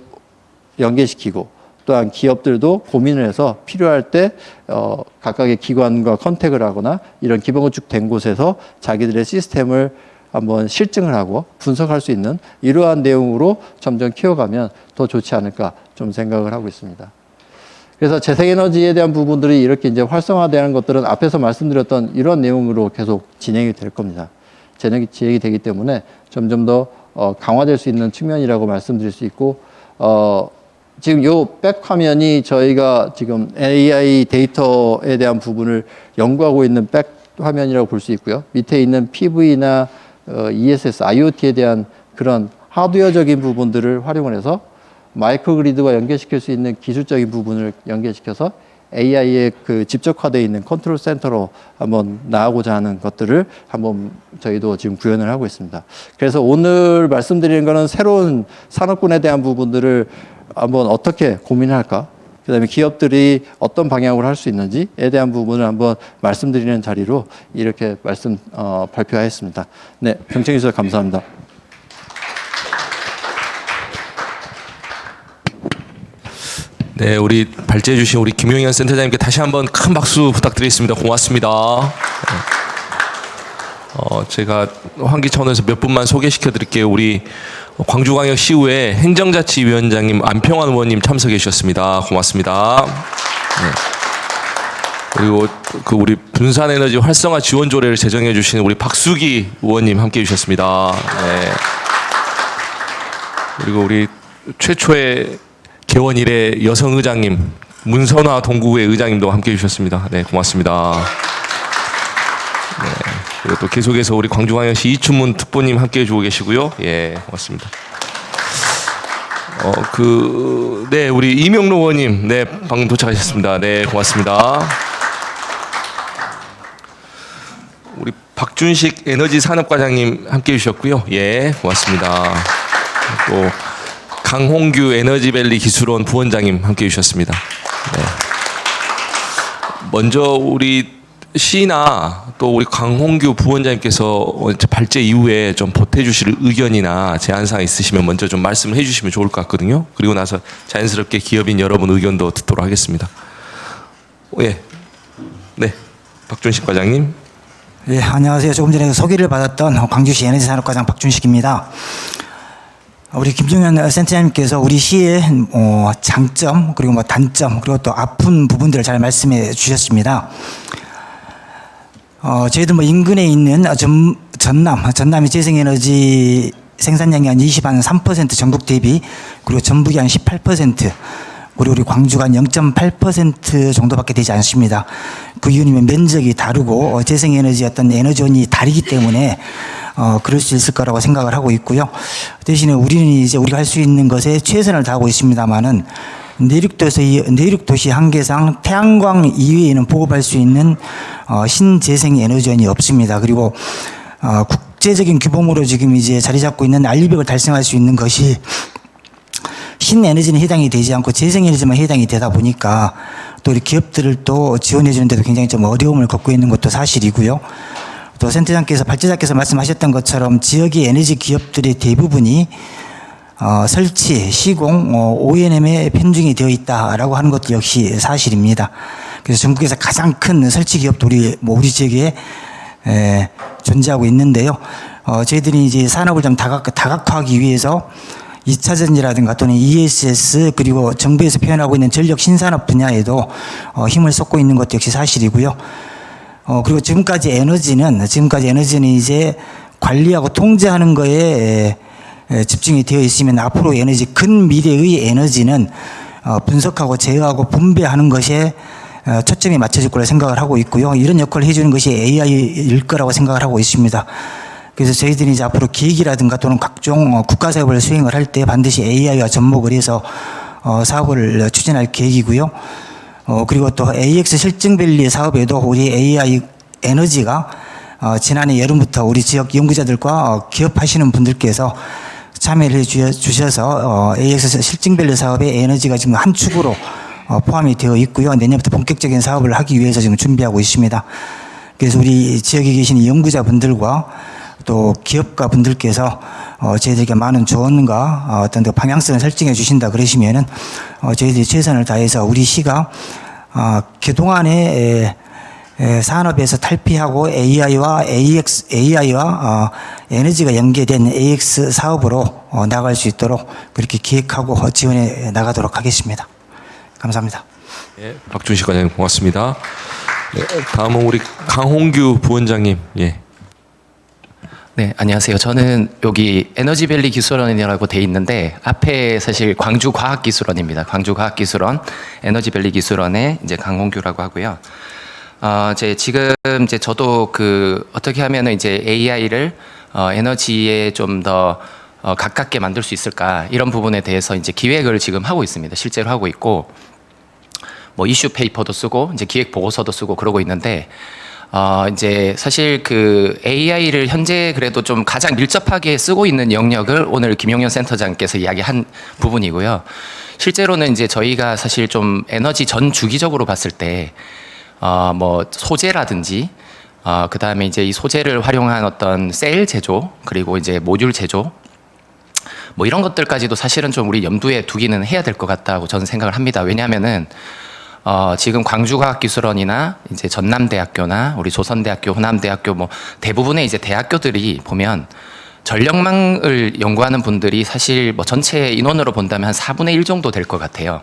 연계시키고, 또한 기업들도 고민을 해서 필요할 때 각각의 기관과 컨택을 하거나 이런 기본 구축된 곳에서 자기들의 시스템을 한번 실증을 하고 분석할 수 있는 이러한 내용으로 점점 키워가면 더 좋지 않을까 좀 생각을 하고 있습니다. 그래서 재생에너지에 대한 부분들이 이렇게 이제 활성화되는 것들은 앞에서 말씀드렸던 이런 내용으로 계속 진행이 될 겁니다. 진행이 되기 때문에 점점 더 강화될 수 있는 측면이라고 말씀드릴 수 있고, 지금 요 백 화면이 저희가 지금 AI 데이터에 대한 부분을 연구하고 있는 백 화면이라고 볼 수 있고요. 밑에 있는 PV나 ESS, IoT에 대한 그런 하드웨어적인 부분들을 활용을 해서 마이크로그리드와 연결시킬 수 있는 기술적인 부분을 연결시켜서 AI의 그 집적화되어 있는 컨트롤 센터로 한번 나아가고자 하는 것들을 한번 저희도 지금 구현을 하고 있습니다. 그래서 오늘 말씀드리는 거는 새로운 산업군에 대한 부분들을 한번 어떻게 고민할까, 그다음에 기업들이 어떤 방향으로 할 수 있는지에 대한 부분을 한번 말씀드리는 자리로 이렇게 발표하였습니다. 네, 병청해 주셔서 감사합니다. 네, 우리 발제해 주신 우리 김용현 센터장님께 다시 한번 큰 박수 부탁드리겠습니다. 고맙습니다. 제가 환기 차원에서 몇 분만 소개시켜 드릴게요. 우리 광주광역시의회 행정자치위원장님 안평환 의원님 참석해 주셨습니다. 고맙습니다. 네. 그리고 그 우리 분산에너지 활성화 지원 조례를 제정해 주신 우리 박수기 의원님 함께 해 주셨습니다. 네. 그리고 우리 최초의 개원 이래 여성 의장님 문선화 동구의 의장님도 함께 해 주셨습니다. 네, 고맙습니다. 네. 그리고 또 계속해서 우리 광주광역시 이춘문 특보님 함께 해주고 계시고요. 예, 고맙습니다. 네, 우리 이명로 의원님, 네, 방금 도착하셨습니다. 네, 고맙습니다. 우리 박준식 에너지 산업과장님 함께 해주셨고요. 예, 고맙습니다. 또 강홍규 에너지밸리 기술원 부원장님 함께 해주셨습니다. 네. 먼저 우리 시나 또 우리 강홍규 부원장님께서 발제 이후에 좀 보태주실 의견이나 제안사항 있으시면 먼저 좀 말씀을 해주시면 좋을 것 같거든요. 그리고 나서 자연스럽게 기업인 여러분 의견도 듣도록 하겠습니다. 예, 네, 박준식 과장님. 네, 안녕하세요. 조금 전에 소개를 받았던 광주시 에너지산업과장 박준식입니다. 우리 김종현 센터장님께서 우리 시의 장점 그리고 단점 그리고 또 아픈 부분들을 잘 말씀해 주셨습니다. 저희들 인근에 있는 전남이 재생에너지 생산량이 한 3% 전국 대비 그리고 전북이 한 18% 그리고 우리 광주가 한 0.8% 정도밖에 되지 않습니다. 그 이유는 면적이 다르고 재생에너지 어떤 에너지원이 다르기 때문에 그럴 수 있을 거라고 생각을 하고 있고요. 대신에 우리는 이제 우리가 할 수 있는 것에 최선을 다하고 있습니다만은 내륙도시 한계상 태양광 이외에는 보급할 수 있는 신재생 에너지원이 없습니다. 그리고 국제적인 규모로 지금 이제 자리 잡고 있는 알리백을 달성할 수 있는 것이 신에너지는 해당이 되지 않고 재생에너지만 해당이 되다 보니까 또 우리 기업들을 또 지원해 주는데도 굉장히 좀 어려움을 겪고 있는 것도 사실이고요. 또 센터장께서 발제자께서 말씀하셨던 것처럼 지역의 에너지 기업들의 대부분이 설치, 시공, O&M에 편중이 되어 있다라고 하는 것도 역시 사실입니다. 그래서 전국에서 가장 큰 설치 기업도 우리 지역에 존재하고 있는데요. 저희들이 이제 산업을 좀 다각화하기 위해서 2차전지라든가 또는 ESS 그리고 정부에서 표현하고 있는 전력 신산업 분야에도 힘을 쏟고 있는 것도 역시 사실이고요. 그리고 지금까지 에너지는 이제 관리하고 통제하는 거에 집중이 되어 있으면 앞으로 근미래의 에너지는 분석하고 제어하고 분배하는 것에 초점이 맞춰질 거라 생각을 하고 있고요. 이런 역할을 해주는 것이 AI일 거라고 생각을 하고 있습니다. 그래서 저희들이 이제 앞으로 기획이라든가 또는 각종 국가 사업을 수행을 할 때 반드시 AI와 접목을 해서 사업을 추진할 계획이고요. 그리고 또 AX 실증밸리 사업에도 우리 AI 에너지가 지난해 여름부터 우리 지역 연구자들과 기업하시는 분들께서 참여를 해 주셔서 AX 실증밸리 사업의 에너지가 지금 한 축으로 포함이 되어 있고요. 내년부터 본격적인 사업을 하기 위해서 지금 준비하고 있습니다. 그래서 우리 지역에 계신 연구자분들과 또 기업가 분들께서 저희들에게 많은 조언과 어떤 방향성을 설정해 주신다 그러시면은 저희들이 최선을 다해서 우리 시가 그동안에 산업에서 탈피하고 AI와 에너지가 연계된 AX 사업으로 나갈 수 있도록 그렇게 기획하고 지원해 나가도록 하겠습니다. 감사합니다. 예, 박준식 과장님 고맙습니다. 네, 다음은 우리 강홍규 부원장님. 예. 네, 안녕하세요. 저는 여기 에너지밸리 기술원이라고 돼 있는데 앞에 사실 광주과학기술원입니다. 광주과학기술원 에너지밸리 기술원의 이제 강홍규라고 하고요. 지금 이제 저도 어떻게 하면은 이제 AI를 에너지에 좀 더 가깝게 만들 수 있을까 이런 부분에 대해서 이제 기획을 지금 하고 있습니다. 실제로 하고 있고 뭐 이슈 페이퍼도 쓰고 이제 기획 보고서도 쓰고 그러고 있는데. 이제 사실 AI를 현재 그래도 좀 가장 밀접하게 쓰고 있는 영역을 오늘 김용현 센터장께서 이야기한 부분이고요. 실제로는 이제 저희가 사실 좀 에너지 전 주기적으로 봤을 때 뭐 소재라든지 그다음에 이제 이 소재를 활용한 어떤 셀 제조 그리고 이제 모듈 제조 뭐 이런 것들까지도 사실은 좀 우리 염두에 두기는 해야 될 것 같다고 저는 생각을 합니다. 왜냐하면은 지금 광주과학기술원이나 이제 전남대학교나 우리 조선대학교, 호남대학교 뭐 대부분의 이제 대학교들이 보면 전력망을 연구하는 분들이 사실 뭐 전체 인원으로 본다면 한 4분의 1 정도 될 것 같아요.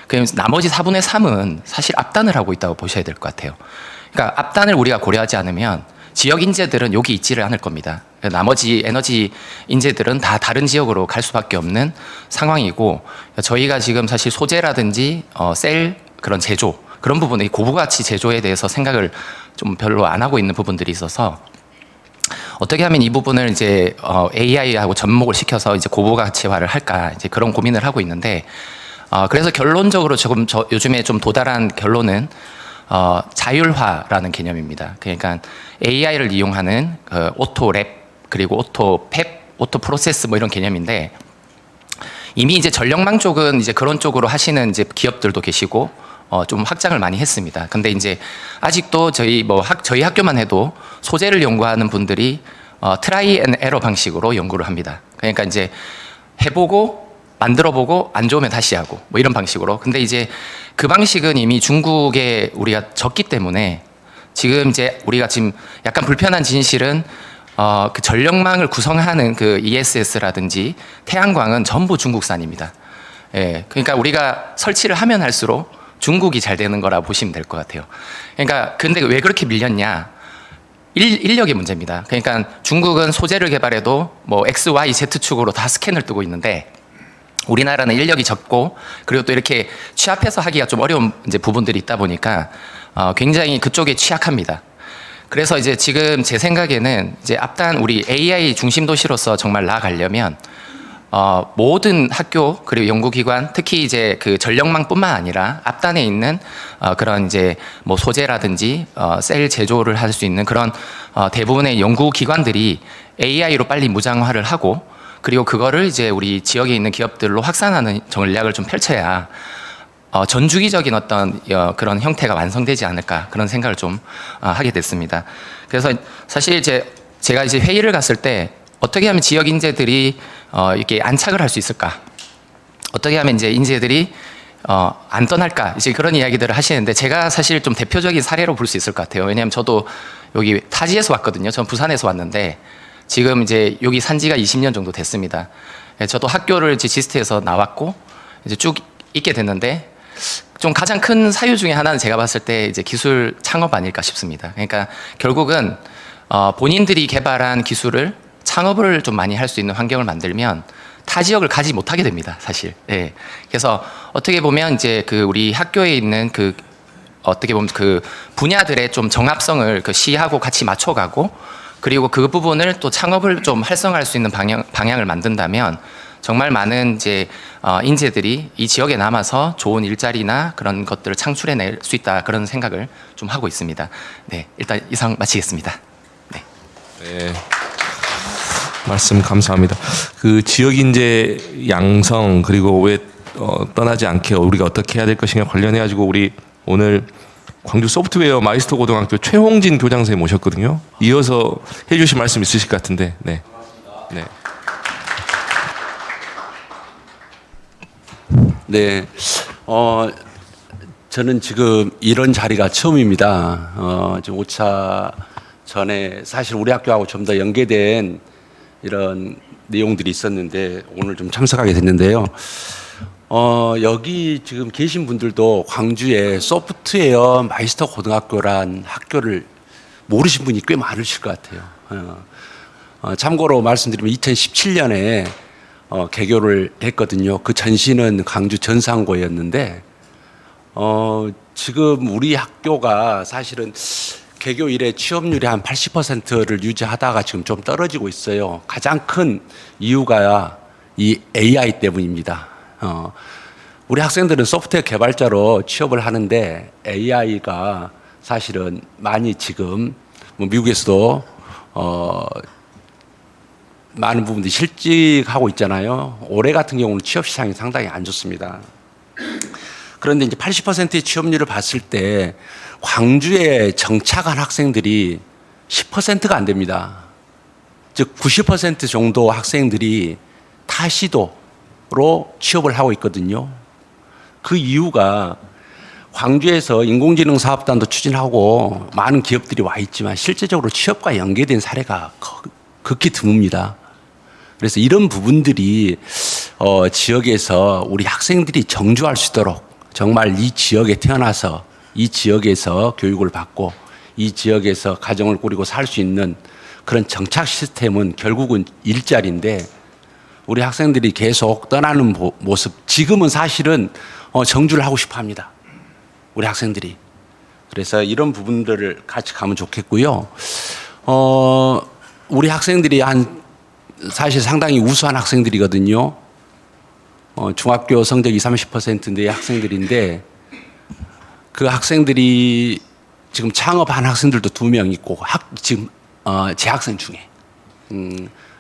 그래서 나머지 4분의 3은 사실 앞단을 하고 있다고 보셔야 될 것 같아요. 그러니까 앞단을 우리가 고려하지 않으면 지역 인재들은 여기 있지를 않을 겁니다. 나머지 에너지 인재들은 다 다른 지역으로 갈 수밖에 없는 상황이고 저희가 지금 사실 소재라든지 셀 그런 제조 그런 부분의 고부가치 제조에 대해서 생각을 좀 별로 안 하고 있는 부분들이 있어서 어떻게 하면 이 부분을 이제 AI하고 접목을 시켜서 이제 고부가치화를 할까 이제 그런 고민을 하고 있는데 그래서 결론적으로 조금 요즘에 좀 도달한 결론은 자율화라는 개념입니다. 그러니까 AI를 이용하는 오토 랩 그리고 오토 팹, 오토 프로세스 뭐 이런 개념인데 이미 이제 전력망 쪽은 이제 그런 쪽으로 하시는 이제 기업들도 계시고 좀 확장을 많이 했습니다. 근데 이제 아직도 저희 학교만 해도 소재를 연구하는 분들이 트라이 앤 에러 방식으로 연구를 합니다. 그러니까 이제 해보고 만들어보고 안 좋으면 다시 하고 뭐 이런 방식으로. 근데 이제 그 방식은 이미 중국에 우리가 졌기 때문에 지금 이제 우리가 지금 약간 불편한 진실은 그 전력망을 구성하는 그 ESS라든지 태양광은 전부 중국산입니다. 예, 그러니까 우리가 설치를 하면 할수록 중국이 잘 되는 거라 보시면 될 것 같아요. 그러니까 근데 왜 그렇게 밀렸냐? 인력의 문제입니다. 그러니까 중국은 소재를 개발해도 뭐 X, Y, Z 축으로 다 스캔을 뜨고 있는데 우리나라는 인력이 적고 그리고 또 이렇게 취합해서 하기가 좀 어려운 이제 부분들이 있다 보니까 굉장히 그쪽에 취약합니다. 그래서 이제 지금 제 생각에는 이제 앞단 우리 AI 중심 도시로서 정말 나아가려면 모든 학교 그리고 연구기관 특히 이제 그 전력망뿐만 아니라 앞단에 있는 그런 이제 뭐 소재라든지 셀 제조를 할 수 있는 그런 대부분의 연구기관들이 AI로 빨리 무장화를 하고 그리고 그거를 이제 우리 지역에 있는 기업들로 확산하는 전략을 좀 펼쳐야 전주기적인 어떤 그런 형태가 완성되지 않을까 그런 생각을 좀 하게 됐습니다. 그래서 사실 제가 이제 회의를 갔을 때 어떻게 하면 지역 인재들이 이렇게 안착을 할 수 있을까? 어떻게 하면 이제 인재들이 안 떠날까? 이제 그런 이야기들을 하시는데 제가 사실 좀 대표적인 사례로 볼 수 있을 것 같아요. 왜냐하면 저도 여기 타지에서 왔거든요. 전 부산에서 왔는데 지금 이제 여기 산 지가 20년 정도 됐습니다. 저도 학교를 이제 지스트에서 나왔고 이제 쭉 있게 됐는데 좀 가장 큰 사유 중에 하나는 제가 봤을 때 이제 기술 창업 아닐까 싶습니다. 그러니까 결국은 본인들이 개발한 기술을 창업을 좀 많이 할 수 있는 환경을 만들면 타 지역을 가지 못하게 됩니다, 사실. 예. 그래서 어떻게 보면 이제 그 우리 학교에 있는 그 어떻게 보면 그 분야들의 좀 정합성을 그 시하고 같이 맞춰가고 그리고 그 부분을 또 창업을 좀 활성화할 수 있는 방향을 만든다면 정말 많은 이제 인재들이 이 지역에 남아서 좋은 일자리나 그런 것들을 창출해낼 수 있다 그런 생각을 좀 하고 있습니다. 네, 일단 이상 마치겠습니다. 네. 네. 말씀 감사합니다. 그 지역 인재 양성 그리고 왜 떠나지 않게 우리가 어떻게 해야 될 것인가 관련해 가지고 우리 오늘 광주 소프트웨어 마이스터 고등학교 최홍진 교장 선생님 모셨거든요. 이어서 해주실 말씀 있으실 것 같은데, 네, 네. 네, 저는 지금 이런 자리가 처음입니다. 지금 5차 전에 사실 우리 학교하고 좀 더 연계된 이런 내용들이 있었는데 오늘 좀 참석하게 됐는데요. 여기 지금 계신 분들도 광주에 소프트웨어 마이스터 고등학교란 학교를 모르신 분이 꽤 많으실 것 같아요. 참고로 말씀드리면 2017년에 개교를 했거든요. 그 전시는 광주 전상고였는데 지금 우리 학교가 사실은 개교 이래 취업률이 한 80%를 유지하다가 지금 좀 떨어지고 있어요. 가장 큰 이유가 이 AI 때문입니다. 우리 학생들은 소프트웨어 개발자로 취업을 하는데 AI가 사실은 많이 지금 뭐 미국에서도 많은 부분들이 실직하고 있잖아요. 올해 같은 경우는 취업 시장이 상당히 안 좋습니다. 그런데 이제 80%의 취업률을 봤을 때 광주에 정착한 학생들이 10%가 안 됩니다. 즉 90% 정도 학생들이 타시도로 취업을 하고 있거든요. 그 이유가 광주에서 인공지능 사업단도 추진하고 많은 기업들이 와 있지만 실제적으로 취업과 연계된 사례가 극히 드뭅니다. 그래서 이런 부분들이 지역에서 우리 학생들이 정주할 수 있도록 정말 이 지역에 태어나서 이 지역에서 교육을 받고 이 지역에서 가정을 꾸리고 살 수 있는 그런 정착 시스템은 결국은 일자리인데 우리 학생들이 계속 떠나는 모습, 지금은 사실은 정주를 하고 싶어 합니다. 우리 학생들이. 그래서 이런 부분들을 같이 가면 좋겠고요. 우리 학생들이 사실 상당히 우수한 학생들이거든요. 중학교 성적이 30%인데 학생들인데 그 학생들이 지금 창업한 학생들도 2명 있고 지금 재학생 중에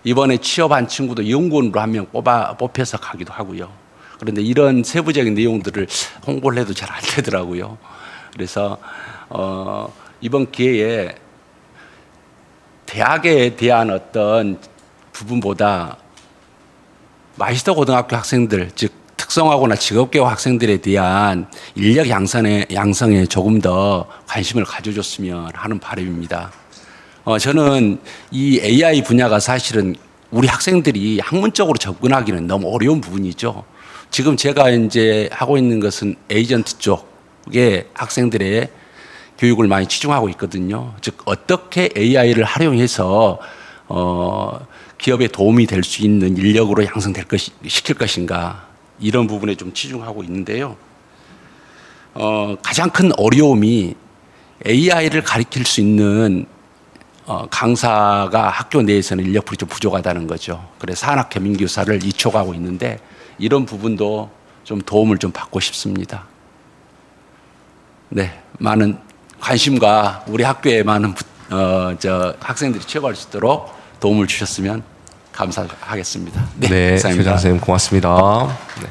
이번에 취업한 친구도 연구원으로 1명 뽑혀서 가기도 하고요. 그런데 이런 세부적인 내용들을 홍보를 해도 잘 안 되더라고요. 그래서 이번 기회에 대학에 대한 어떤 부분보다 마이스터 고등학교 학생들, 즉 특성화고나 직업교육 학생들에 대한 인력 양성에 조금 더 관심을 가져줬으면 하는 바람입니다. 저는 이 AI 분야가 사실은 우리 학생들이 학문적으로 접근하기는 너무 어려운 부분이죠. 지금 제가 이제 하고 있는 것은 에이전트 쪽에 학생들의 교육을 많이 치중하고 있거든요. 즉 어떻게 AI를 활용해서 기업에 도움이 될 수 있는 인력으로 시킬 것인가 이런 부분에 좀 치중하고 있는데요. 가장 큰 어려움이 AI를 가르칠 수 있는 강사가 학교 내에서는 인력풀이 좀 부족하다는 거죠. 그래서 산학개민교사를 이촉하고 있는데 이런 부분도 좀 도움을 좀 받고 싶습니다. 네, 많은 관심과 우리 학교에 많은 학생들이 취업할 수 있도록 도움을 주셨으면 감사하겠습니다. 네, 교장 선생님 고맙습니다. 네.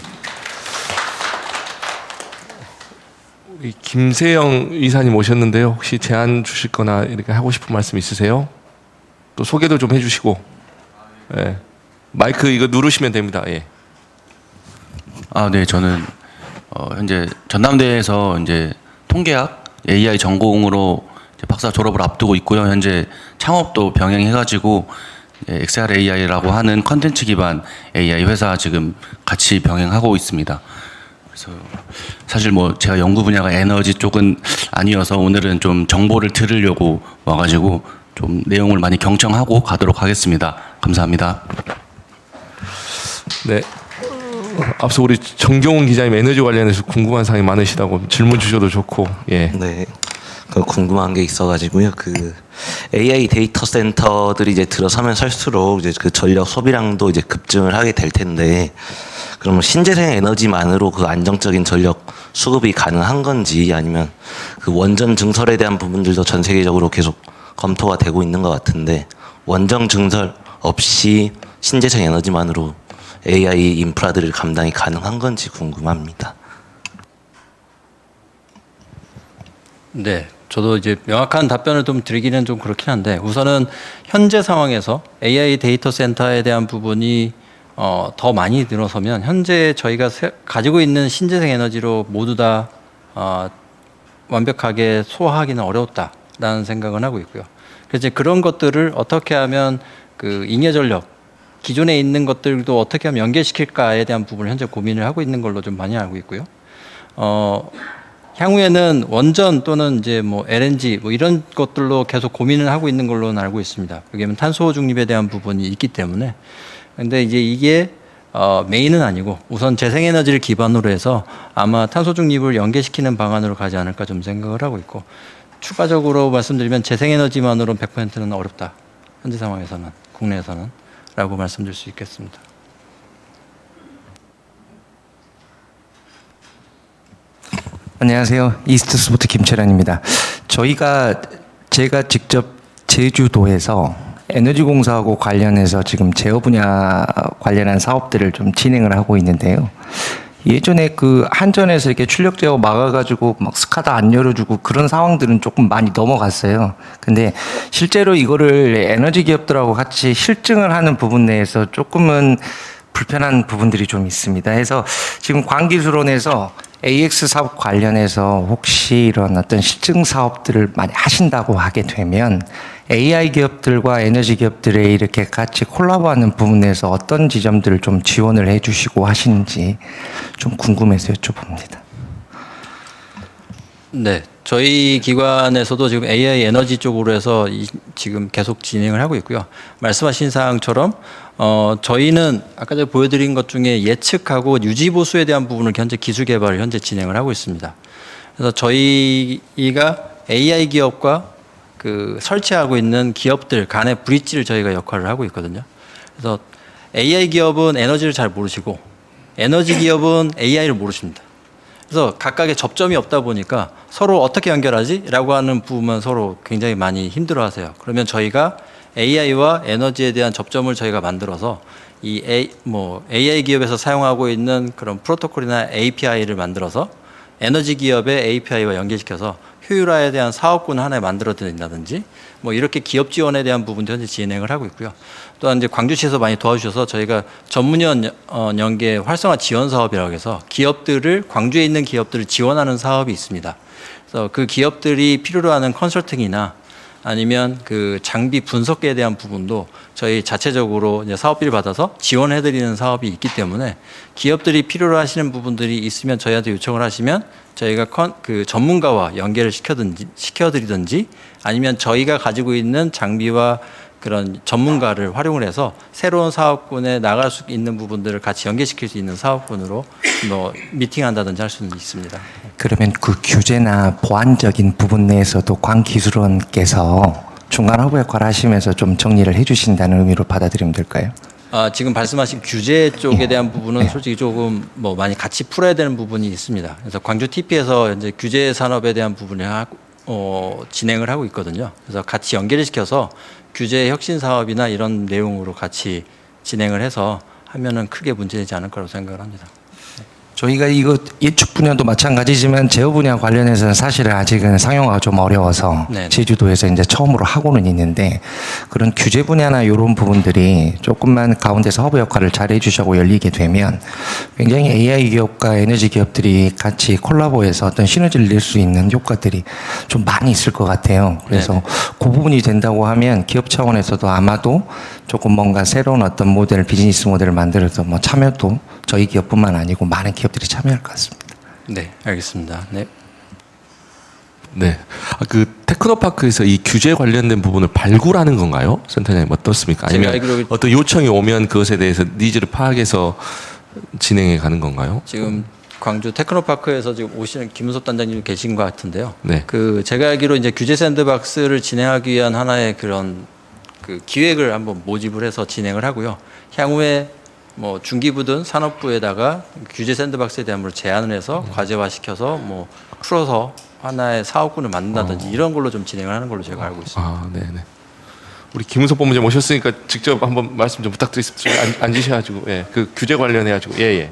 우리 김세영 이사님 오셨는데요. 혹시 제안 주실거나 이렇게 하고 싶은 말씀 있으세요? 또 소개도 좀 해주시고. 네. 마이크 이거 누르시면 됩니다. 예. 네, 저는 현재 전남대에서 이제 통계학 AI 전공으로 이제 박사 졸업을 앞두고 있고요. 현재 창업도 병행해가지고 XR AI라고 하는 컨텐츠 기반 AI 회사 지금 같이 병행하고 있습니다. 그래서 사실 뭐 제가 연구 분야가 에너지 쪽은 아니어서 오늘은 좀 정보를 들으려고 와가지고 좀 내용을 많이 경청하고 가도록 하겠습니다. 감사합니다. 네. 앞서 우리 정경훈 기자님 에너지 관련해서 궁금한 사항이 많으시다고 질문 주셔도 좋고. 예. 네. 궁금한 게 있어가지고요. 그 AI 데이터 센터들이 이제 들어서면 설수록 이제 그 전력 소비량도 이제 급증을 하게 될 텐데, 그러면 신재생 에너지만으로 그 안정적인 전력 수급이 가능한 건지, 아니면 그 원전 증설에 대한 부분들도 전 세계적으로 계속 검토가 되고 있는 것 같은데, 원전 증설 없이 신재생 에너지만으로 AI 인프라들을 감당이 가능한 건지 궁금합니다. 네, 저도 이제 명확한 답변을 좀 드리기는 좀 그렇긴 한데, 우선은 현재 상황에서 AI 데이터 센터에 대한 부분이 더 많이 늘어서면 현재 저희가 가지고 있는 신재생 에너지로 모두 다 완벽하게 소화하기는 어려웠다라는 생각은 하고 있고요. 그래서 이제 그런 것들을 어떻게 하면 그 잉여 전력 기존에 있는 것들도 어떻게 하면 연계시킬까에 대한 부분을 현재 고민을 하고 있는 걸로 좀 많이 알고 있고요. 향후에는 원전 또는 이제 뭐 LNG 뭐 이런 것들로 계속 고민을 하고 있는 걸로는 알고 있습니다. 왜냐하면 탄소 중립에 대한 부분이 있기 때문에. 근데 이제 이게 메인은 아니고 우선 재생에너지를 기반으로 해서 아마 탄소 중립을 연계시키는 방안으로 가지 않을까 좀 생각을 하고 있고, 추가적으로 말씀드리면 재생에너지만으로는 100%는 어렵다. 현재 상황에서는, 국내에서는 라고 말씀드릴 수 있겠습니다. 안녕하세요. 이스트스포트 김철현입니다. 제가 직접 제주도에서 에너지공사하고 관련해서 지금 제어 분야 관련한 사업들을 좀 진행을 하고 있는데요. 예전에 그 한전에서 이렇게 출력 제어 막아가지고 막 스카다 안 열어주고 그런 상황들은 조금 많이 넘어갔어요. 근데 실제로 이거를 에너지 기업들하고 같이 실증을 하는 부분 내에서 조금은 불편한 부분들이 좀 있습니다. 해서 지금 광기술원에서 AX 사업 관련해서 혹시 이런 어떤 실증 사업들을 많이 하신다고 하게 되면 AI 기업들과 에너지 기업들의 이렇게 같이 콜라보하는 부분에서 어떤 지점들을 좀 지원을 해주시고 하시는지 좀 궁금해서 여쭤봅니다. 네, 저희 기관에서도 지금 AI 에너지 쪽으로 해서 지금 계속 진행을 하고 있고요. 말씀하신 사항처럼 저희는 아까 제가 보여드린 것 중에 예측하고 유지 보수에 대한 부분을 현재 기술 개발을 현재 진행을 하고 있습니다. 그래서 저희가 AI 기업과 그 설치하고 있는 기업들 간의 브릿지를 저희가 역할을 하고 있거든요. 그래서 AI 기업은 에너지를 잘 모르시고 에너지 기업은 AI를 모르십니다. 그래서 각각의 접점이 없다 보니까 서로 어떻게 연결하지? 라고 하는 부분만 서로 굉장히 많이 힘들어 하세요. 그러면 저희가 AI와 에너지에 대한 접점을 저희가 만들어서 이 AI 기업에서 사용하고 있는 그런 프로토콜이나 API를 만들어서 에너지 기업의 API와 연결시켜서 효율화에 대한 사업군 하나 만들어 드린다든지 뭐 이렇게 기업 지원에 대한 부분도 현재 진행을 하고 있고요. 또한 이제 광주시에서 많이 도와주셔서 저희가 전문위원 연계 활성화 지원 사업이라고 해서 기업들을 광주에 있는 기업들을 지원하는 사업이 있습니다. 그래서 그 기업들이 필요로 하는 컨설팅이나 아니면 그 장비 분석에 대한 부분도 저희 자체적으로 이제 사업비를 받아서 지원해드리는 사업이 있기 때문에 기업들이 필요로 하시는 부분들이 있으면 저희한테 요청을 하시면 저희가 그 전문가와 연계를 시켜드리든지 아니면 저희가 가지고 있는 장비와 그런 전문가를 활용을 해서 새로운 사업군에 나갈 수 있는 부분들을 같이 연계시킬 수 있는 사업군으로 뭐 미팅한다든지 할 수는 있습니다. 그러면 그 규제나 보안적인 부분 내에서도 광기술원께서 중간 허브 역할을 하시면서 좀 정리를 해주신다는 의미로 받아들이면 될까요? 지금 말씀하신 규제 쪽에 대한 부분은 솔직히 조금 뭐 많이 같이 풀어야 되는 부분이 있습니다. 그래서 광주 TP에서 이제 규제 산업에 대한 부분을 진행을 하고 있거든요. 그래서 같이 연계를 시켜서 규제 혁신 사업이나 이런 내용으로 같이 진행을 해서 하면은 크게 문제되지 않을 거라고 생각을 합니다. 저희가 이거 예측 분야도 마찬가지지만 제어 분야 관련해서는 사실은 아직은 상용화가 좀 어려워서 네네. 제주도에서 이제 처음으로 하고는 있는데 그런 규제 분야나 이런 부분들이 조금만 가운데서 허브 역할을 잘 해주시고 열리게 되면 굉장히 AI 기업과 에너지 기업들이 같이 콜라보해서 어떤 시너지를 낼 수 있는 효과들이 좀 많이 있을 것 같아요. 그래서 네네. 그 부분이 된다고 하면 기업 차원에서도 아마도 조금 뭔가 새로운 어떤 모델, 비즈니스 모델을 만들어서 뭐 참여도 저희 기업뿐만 아니고 많은 기업들이 참여할 것 같습니다. 네, 알겠습니다. 네. 네. 그 테크노파크에서 이 규제 관련된 부분을 발굴하는 건가요? 센터장님 어떻습니까? 아니면 어떤 요청이 오면 그것에 대해서 니즈를 파악해서 진행해 가는 건가요? 지금 광주 테크노파크에서 지금 오시는 김은섭 단장님 계신 것 같은데요. 네. 그 제가 알기로 이제 규제 샌드박스를 진행하기 위한 하나의 그런 그 기획을 한번 모집을 해서 진행을 하고요. 향후에 뭐 중기부든 산업부에다가 규제 샌드박스에 대한 걸 제안을 해서 과제화시켜서 뭐 풀어서 하나의 사업군을 만든다든지 이런 걸로 좀 진행을 하는 걸로 제가 알고 있습니다. 네네. 우리 김은섭 본부장 오셨으니까 직접 한번 말씀 좀 부탁드리겠습니다. 앉으셔가지고 예, 그 규제 관련해가지고 예예.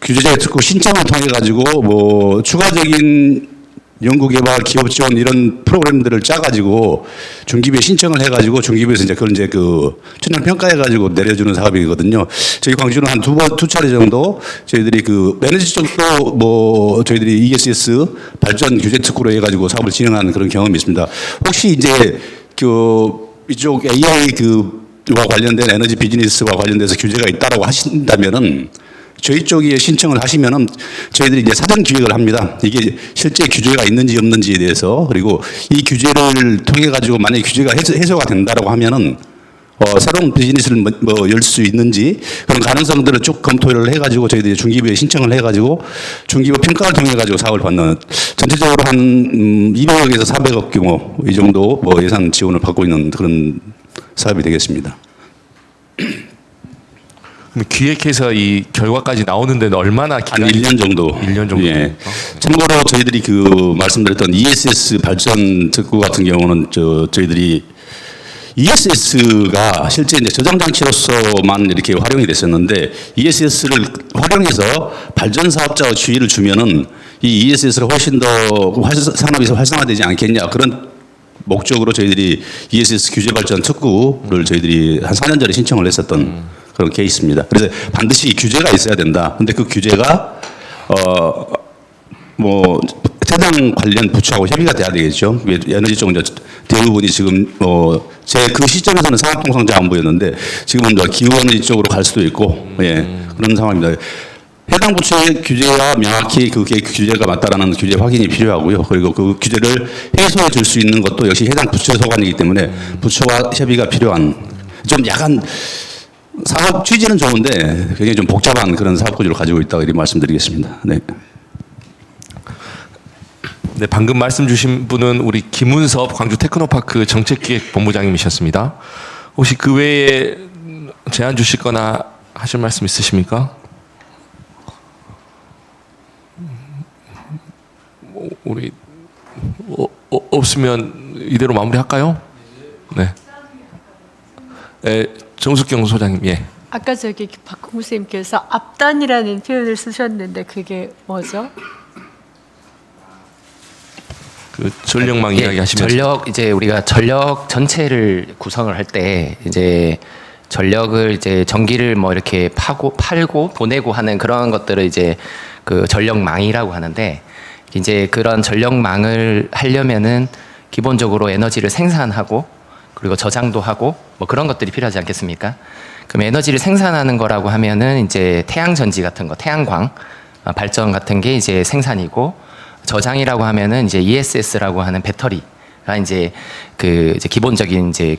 규제자의 특구 신청을 통해 가지고 뭐 추가적인 연구개발, 기업 지원 이런 프로그램들을 짜가지고 중기부에 신청을 해가지고 중기부에서 이제 그걸 이제 그 천연 평가해가지고 내려주는 사업이거든요. 저희 광주는 한 두 차례 정도 저희들이 그 에너지 쪽도 뭐 저희들이 ESS 발전 규제 특구로 해가지고 사업을 진행하는 그런 경험이 있습니다. 혹시 이제 그 이쪽 AI 그와 관련된 에너지 비즈니스와 관련돼서 규제가 있다라고 하신다면은. 저희 쪽에 신청을 하시면은 저희들이 이제 사전 기획을 합니다. 이게 실제 규제가 있는지 없는지에 대해서 그리고 이 규제를 통해 가지고 만약에 규제가 해소가 된다라고 하면은 새로운 비즈니스를 열 수 있는지 그런 가능성들을 쭉 검토를 해가지고 저희들이 중기부에 신청을 해가지고 중기부 평가를 통해가지고 사업을 받는 전체적으로 한 200억에서 400억 규모 이 정도 예산 지원을 받고 있는 그런 사업이 되겠습니다. 그럼 기획해서 이 결과까지 나오는 데는 얼마나 한 기간이 1년 정도. 1년 정도. 예. 참고로 저희들이 말씀드렸던 ESS 발전 특구 같은 경우는 저희들이 ESS가 실제 이제 저장 장치로서만 이렇게 활용이 됐었는데 ESS를 활용해서 발전 사업자와 지위를 주면은 이 ESS가 훨씬 더 산업에서 활성화되지 않겠냐 그런 목적으로 저희들이 ESS 규제 발전 특구를 저희들이 한 4년 전에 신청을 했었던 그런 케이스입니다. 그래서 반드시 규제가 있어야 된다. 근데 그 규제가 해당 관련 부처하고 협의가 돼야 되겠죠. 에너지 쪽 이제 대부분이 지금 제 그 시점에서는 산업통상자원부였는데 지금은 기후에너지 쪽으로 갈 수도 있고 그런 상황입니다. 해당 부처의 규제와 명확히 그게 규제가 맞다라는 규제 확인이 필요하고요. 그리고 그 규제를 해소해 줄 수 있는 것도 역시 해당 부처의 소관이기 때문에 부처와 협의가 필요한 좀 약간 사업 취지는 좋은데 굉장히 좀 복잡한 그런 사업 구조를 가지고 있다고 이렇게 말씀드리겠습니다. 네. 네, 방금 말씀 주신 분은 우리 김은섭 광주 테크노파크 정책기획본부장님이셨습니다. 혹시 그 외에 제안 주시거나 하실 말씀 있으십니까? 우리 없으면 이대로 마무리할까요? 네. 정숙경 소장님, 예. 아까 박홍구 선생님께서 앞단이라는 표현을 쓰셨는데 그게 뭐죠? 그 전력망 이야기 하시면서 이제 우리가 전력 전체를 구성을 할 때 이제 전력을 이제 전기를 이렇게 팔고 보내고 하는 그런 것들을 이제 그 전력망이라고 하는데 이제 그런 전력망을 하려면은 기본적으로 에너지를 생산하고 그리고 저장도 하고 그런 것들이 필요하지 않겠습니까? 그럼 에너지를 생산하는 거라고 하면은 이제 태양전지 같은 거, 태양광 발전 같은 게 이제 생산이고 저장이라고 하면은 이제 ESS라고 하는 배터리가 이제 이제 기본적인 이제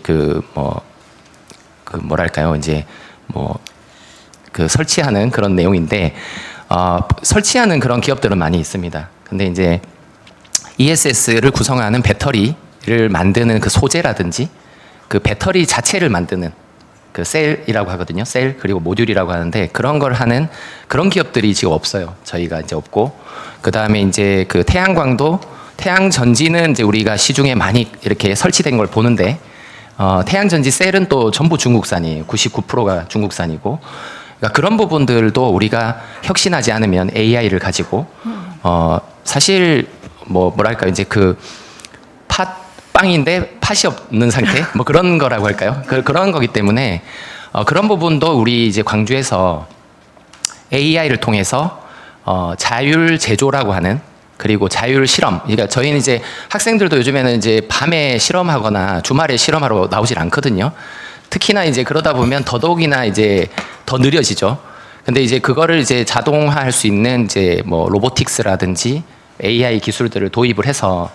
뭐랄까요 이제 설치하는 그런 내용인데 설치하는 그런 기업들은 많이 있습니다. 근데 이제 ESS를 구성하는 배터리를 만드는 그 소재라든지 그 배터리 자체를 만드는 그 셀이라고 하거든요. 셀 그리고 모듈이라고 하는데 그런 걸 하는 그런 기업들이 지금 없어요. 저희가 이제 없고 그 다음에 이제 그 태양광도 태양전지는 이제 우리가 시중에 많이 이렇게 설치된 걸 보는데 태양전지 셀은 또 전부 중국산이에요. 99%가 중국산이고 그러니까 그런 부분들도 우리가 혁신하지 않으면 AI를 가지고 사실 뭐랄까요 이제 빵인데 팥이 없는 상태 그런 거라고 할까요? 그런 거기 때문에 그런 부분도 우리 이제 광주에서 AI를 통해서 자율 제조라고 하는 그리고 자율 실험. 그러니까 저희는 이제 학생들도 요즘에는 이제 밤에 실험하거나 주말에 실험하러 나오질 않거든요. 특히나 이제 그러다 보면 더더욱이나 이제 더 느려지죠. 근데 이제 그거를 이제 자동화할 수 있는 이제 로보틱스라든지 AI 기술들을 도입을 해서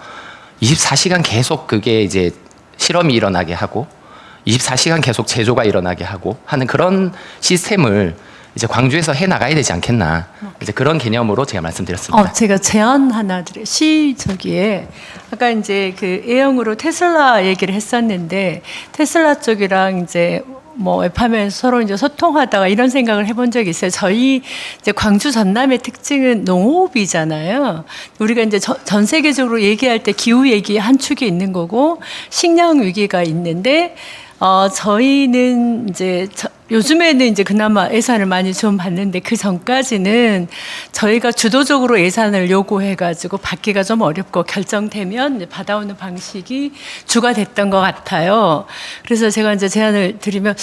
24시간 계속 그게 이제 실험이 일어나게 하고 24시간 계속 제조가 일어나게 하고 하는 그런 시스템을 이제 광주에서 해 나가야 되지 않겠나 이제 그런 개념으로 제가 말씀드렸습니다. 제가 제안 하나 드려요. 저기에 아까 이제 그 A형으로 테슬라 얘기를 했었는데 테슬라 쪽이랑 이제 웹하면서 서로 이제 소통하다가 이런 생각을 해본 적이 있어요. 저희 이제 광주 전남의 특징은 농업이잖아요. 우리가 이제 전 세계적으로 얘기할 때 기후 얘기 한 축이 있는 거고 식량 위기가 있는데 저희는 이제 요즘에는 이제 그나마 예산을 많이 좀 받는데 그 전까지는 저희가 주도적으로 예산을 요구해가지고 받기가 좀 어렵고 결정되면 받아오는 방식이 주가 됐던 것 같아요. 그래서 제가 이제 제안을 드리면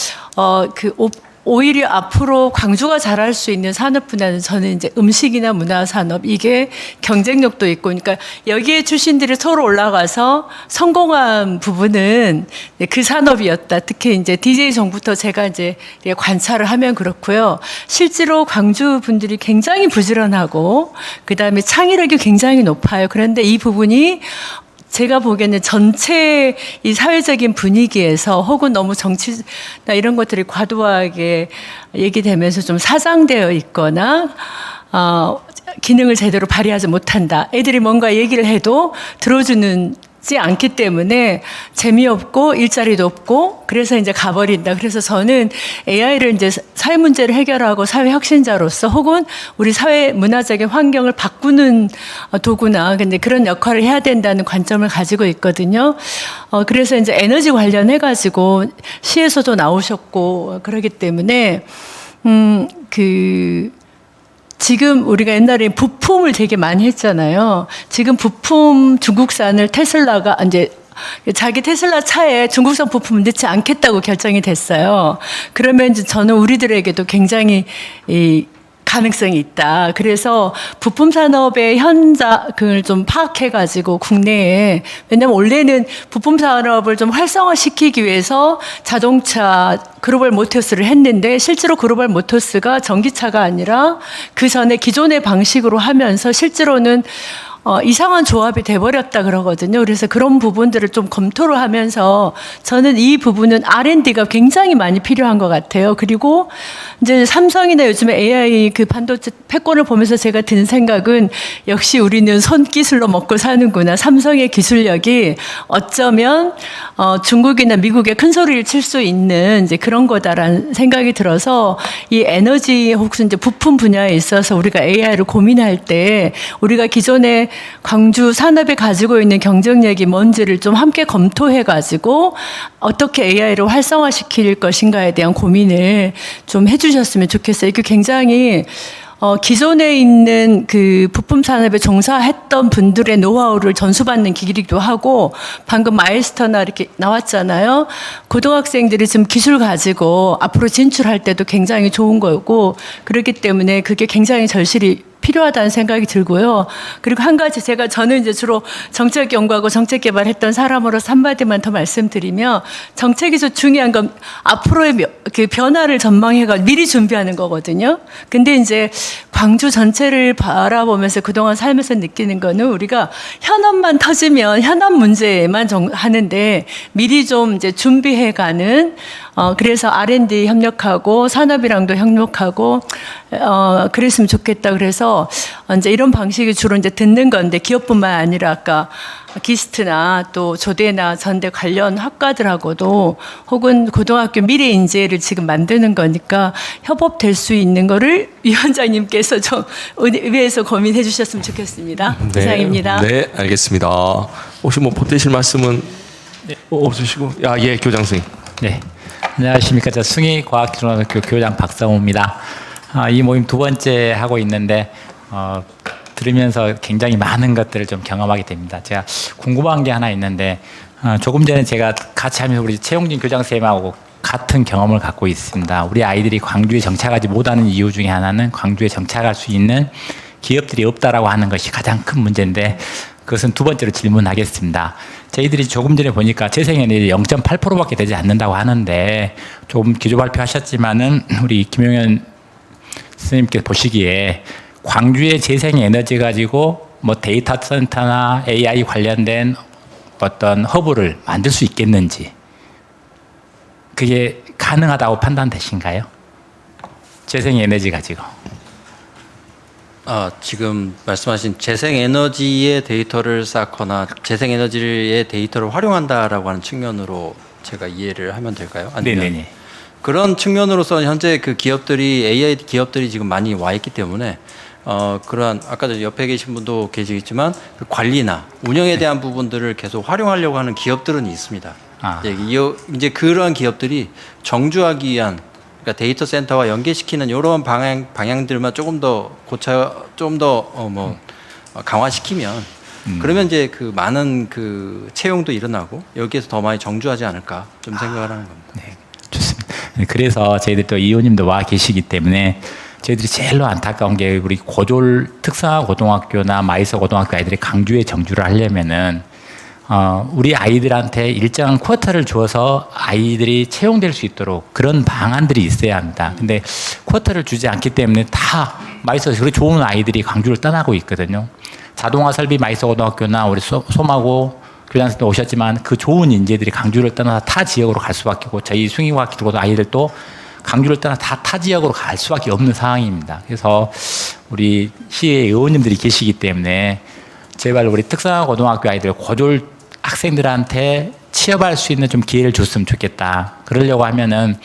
오히려 앞으로 광주가 잘할 수 있는 산업 분야는 저는 이제 음식이나 문화 산업 이게 경쟁력도 있고 그러니까 여기에 출신들이 서로 올라가서 성공한 부분은 그 산업이었다. 특히 이제 DJ 정부터 제가 이제 관찰을 하면 그렇고요. 실제로 광주 분들이 굉장히 부지런하고 그다음에 창의력이 굉장히 높아요. 그런데 이 부분이 제가 보기에는 전체 이 사회적인 분위기에서 혹은 너무 정치나 이런 것들이 과도하게 얘기되면서 좀 사장되어 있거나 기능을 제대로 발휘하지 못한다. 애들이 뭔가 얘기를 해도 들어주는 않기 때문에 재미없고 일자리도 없고 그래서 이제 가버린다. 그래서 저는 AI를 이제 사회 문제를 해결하고 사회 혁신자로서 혹은 우리 사회 문화적인 환경을 바꾸는 도구나 근데 그런 역할을 해야 된다는 관점을 가지고 있거든요. 그래서 이제 에너지 관련해 가지고 시에서도 나오셨고 그러기 때문에 지금 우리가 옛날에 부품을 되게 많이 했잖아요. 지금 부품 중국산을 테슬라가 이제 자기 테슬라 차에 중국산 부품을 넣지 않겠다고 결정이 됐어요. 그러면 이제 저는 우리들에게도 굉장히 가능성이 있다. 그래서 부품 산업의 현장을 좀 파악해가지고 국내에 왜냐면 원래는 부품 산업을 좀 활성화시키기 위해서 자동차 글로벌 모터스를 했는데 실제로 글로벌 모터스가 전기차가 아니라 그 전에 기존의 방식으로 하면서 실제로는 이상한 조합이 돼버렸다 그러거든요. 그래서 그런 부분들을 좀 검토를 하면서 저는 이 부분은 R&D가 굉장히 많이 필요한 것 같아요. 그리고 이제 삼성이나 요즘에 AI 그 반도체 패권을 보면서 제가 든 생각은 역시 우리는 손기술로 먹고 사는구나. 삼성의 기술력이 어쩌면 중국이나 미국에 큰 소리를 칠 수 있는 이제 그런 거다라는 생각이 들어서 이 에너지 혹은 이제 부품 분야에 있어서 우리가 AI를 고민할 때 우리가 기존에 광주 산업이 가지고 있는 경쟁력이 뭔지를 좀 함께 검토해가지고 어떻게 AI를 활성화시킬 것인가에 대한 고민을 좀 해주셨으면 좋겠어요. 이게 굉장히 기존에 있는 그 부품 산업에 종사했던 분들의 노하우를 전수받는 기기이기도 하고 방금 마일스터나 이렇게 나왔잖아요. 고등학생들이 지금 기술 가지고 앞으로 진출할 때도 굉장히 좋은 거고 그렇기 때문에 그게 굉장히 절실히 필요하다는 생각이 들고요. 그리고 한 가지 저는 이제 주로 정책 연구하고 정책 개발했던 사람으로서 한마디만 더 말씀드리면 정책에서 중요한 건 앞으로의 그 변화를 전망해가 미리 준비하는 거거든요. 근데 이제 광주 전체를 바라보면서 그동안 살면서 느끼는 거는 우리가 현안만 터지면 현안 문제만 하는데 미리 좀 이제 준비해가는 그래서 R&D 협력하고 산업이랑도 협력하고 그랬으면 좋겠다. 그래서 이제 이런 방식이 주로 이제 듣는 건데 기업뿐만 아니라 아까 기스트나 또 조대나 전대 관련 학과들하고도 혹은 고등학교 미래 인재를 지금 만드는 거니까 협업될 수 있는 거를 위원장님께서 좀 의회에서 고민해 주셨으면 좋겠습니다. 네. 이상입니다. 네, 알겠습니다. 혹시 뭐 보태실 말씀은 없으시고? 예, 교장 선생님. 네. 안녕하십니까. 저 숭이과학기술학교 교장 박성우입니다. 이 모임 두 번째 하고 있는데 들으면서 굉장히 많은 것들을 좀 경험하게 됩니다. 제가 궁금한 게 하나 있는데 조금 전에 제가 같이 하면서 우리 최용진 교장 선생님하고 같은 경험을 갖고 있습니다. 우리 아이들이 광주에 정착하지 못하는 이유 중에 하나는 광주에 정착할 수 있는 기업들이 없다라고 하는 것이 가장 큰 문제인데 그것은 두 번째로 질문하겠습니다. 저희들이 조금 전에 보니까 재생에너지 0.8%밖에 되지 않는다고 하는데 조금 기조 발표하셨지만은 우리 김용현 선생님께서 보시기에 광주의 재생에너지 가지고 뭐 데이터 센터나 AI 관련된 어떤 허브를 만들 수 있겠는지 그게 가능하다고 판단되신가요? 재생에너지 가지고. 지금 말씀하신 재생에너지의 데이터를 쌓거나 재생에너지의 데이터를 활용한다라고 하는 측면으로 제가 이해를 하면 될까요? 아니면 네네네. 그런 측면으로서는 현재 그 기업들이 AI 기업들이 지금 많이 와 있기 때문에 그러한 아까 옆에 계신 분도 계시겠지만 그 관리나 운영에 대한 부분들을 계속 활용하려고 하는 기업들은 있습니다. 이제 그러한 기업들이 정주하기 위한 그러니까 데이터 센터와 연계시키는 이런 방향들만 조금 더 강화시키면 그러면 이제 그 많은 그 채용도 일어나고 여기에서 더 많이 정주하지 않을까 좀 생각을 하는 겁니다. 네, 좋습니다. 그래서 저희들 또 이 의원님도 와 계시기 때문에 저희들이 제일로 안타까운 게 우리 고졸 특성화 고등학교나 마이서 고등학교 아이들이 강주에 정주를 하려면은 우리 아이들한테 일정한 쿼터를 주어서 아이들이 채용될 수 있도록 그런 방안들이 있어야 합니다. 근데 쿼터를 주지 않기 때문에 다 마이서 그렇게 좋은 아이들이 광주를 떠나고 있거든요. 자동화 설비 마이서 고등학교나 우리 소마고 교장선생님 오셨지만 그 좋은 인재들이 광주를 떠나서 타 지역으로 갈 수밖에 없고 저희 숭의과학기술고도 아이들도 광주를 떠나 타 지역으로 갈 수밖에 없는 상황입니다. 그래서 우리 시의 의원님들이 계시기 때문에 제발 우리 특성화고등학교 아이들 고졸 학생들한테 취업할 수 있는 좀 기회를 줬으면 좋겠다. 그러려고 하면은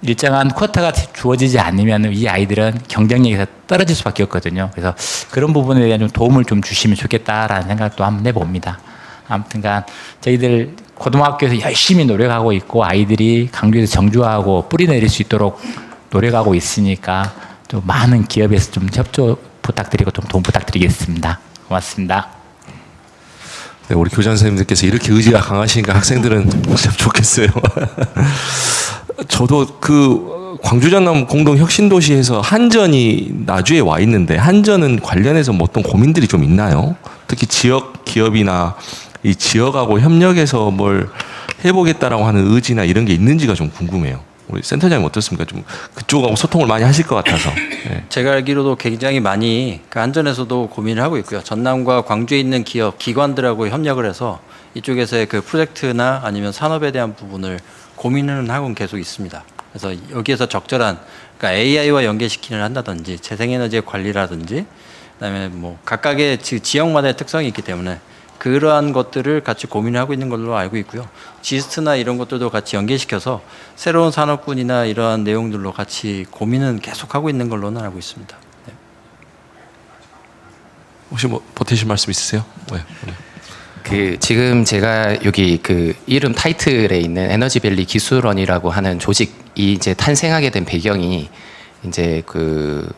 일정한 쿼터가 주어지지 않으면 이 아이들은 경쟁력에서 떨어질 수밖에 없거든요. 그래서 그런 부분에 대한 좀 도움을 좀 주시면 좋겠다라는 생각도 한번 해봅니다. 아무튼간 저희들 고등학교에서 열심히 노력하고 있고 아이들이 강주에서 정주하고 뿌리 내릴 수 있도록 노력하고 있으니까 좀 많은 기업에서 좀 협조 부탁드리고 좀 도움 부탁드리겠습니다. 고맙습니다. 네, 우리 교장 선생님들께서 이렇게 의지가 강하시니까 학생들은 참 좋겠어요. 저도 그 광주 전남 공동 혁신도시에서 한전이 나주에 와 있는데 한전은 관련해서 뭐 어떤 고민들이 좀 있나요? 특히 지역 기업이나 이 지역하고 협력해서 뭘 해보겠다라고 하는 의지나 이런 게 있는지가 좀 궁금해요. 우리 센터장님 어떻습니까? 좀 그쪽하고 소통을 많이 하실 것 같아서. 네. 제가 알기로도 굉장히 많이 그 안전에서도 고민을 하고 있고요. 전남과 광주에 있는 기업, 기관들하고 협력을 해서 이쪽에서의 그 프로젝트나 아니면 산업에 대한 부분을 고민을 하고는 계속 있습니다. 그래서 여기에서 적절한 그러니까 AI와 연계시키는 한다든지 재생에너지의 관리라든지 그다음에 뭐 각각의 지역마다의 특성이 있기 때문에 그러한 것들을 같이 고민하고 있는 걸로 알고 있고요. 지스트나 이런 것들도 같이 연계시켜서 새로운 산업군이나 이러한 내용들로 같이 고민은 계속하고 있는 걸로는 알고 있습니다. 네. 혹시 뭐 보태실 말씀 있으세요? 네. 그 지금 제가 여기 그 이름 타이틀에 있는 에너지밸리 기술원이라고 하는 조직이 이제 탄생하게 된 배경이 이제 그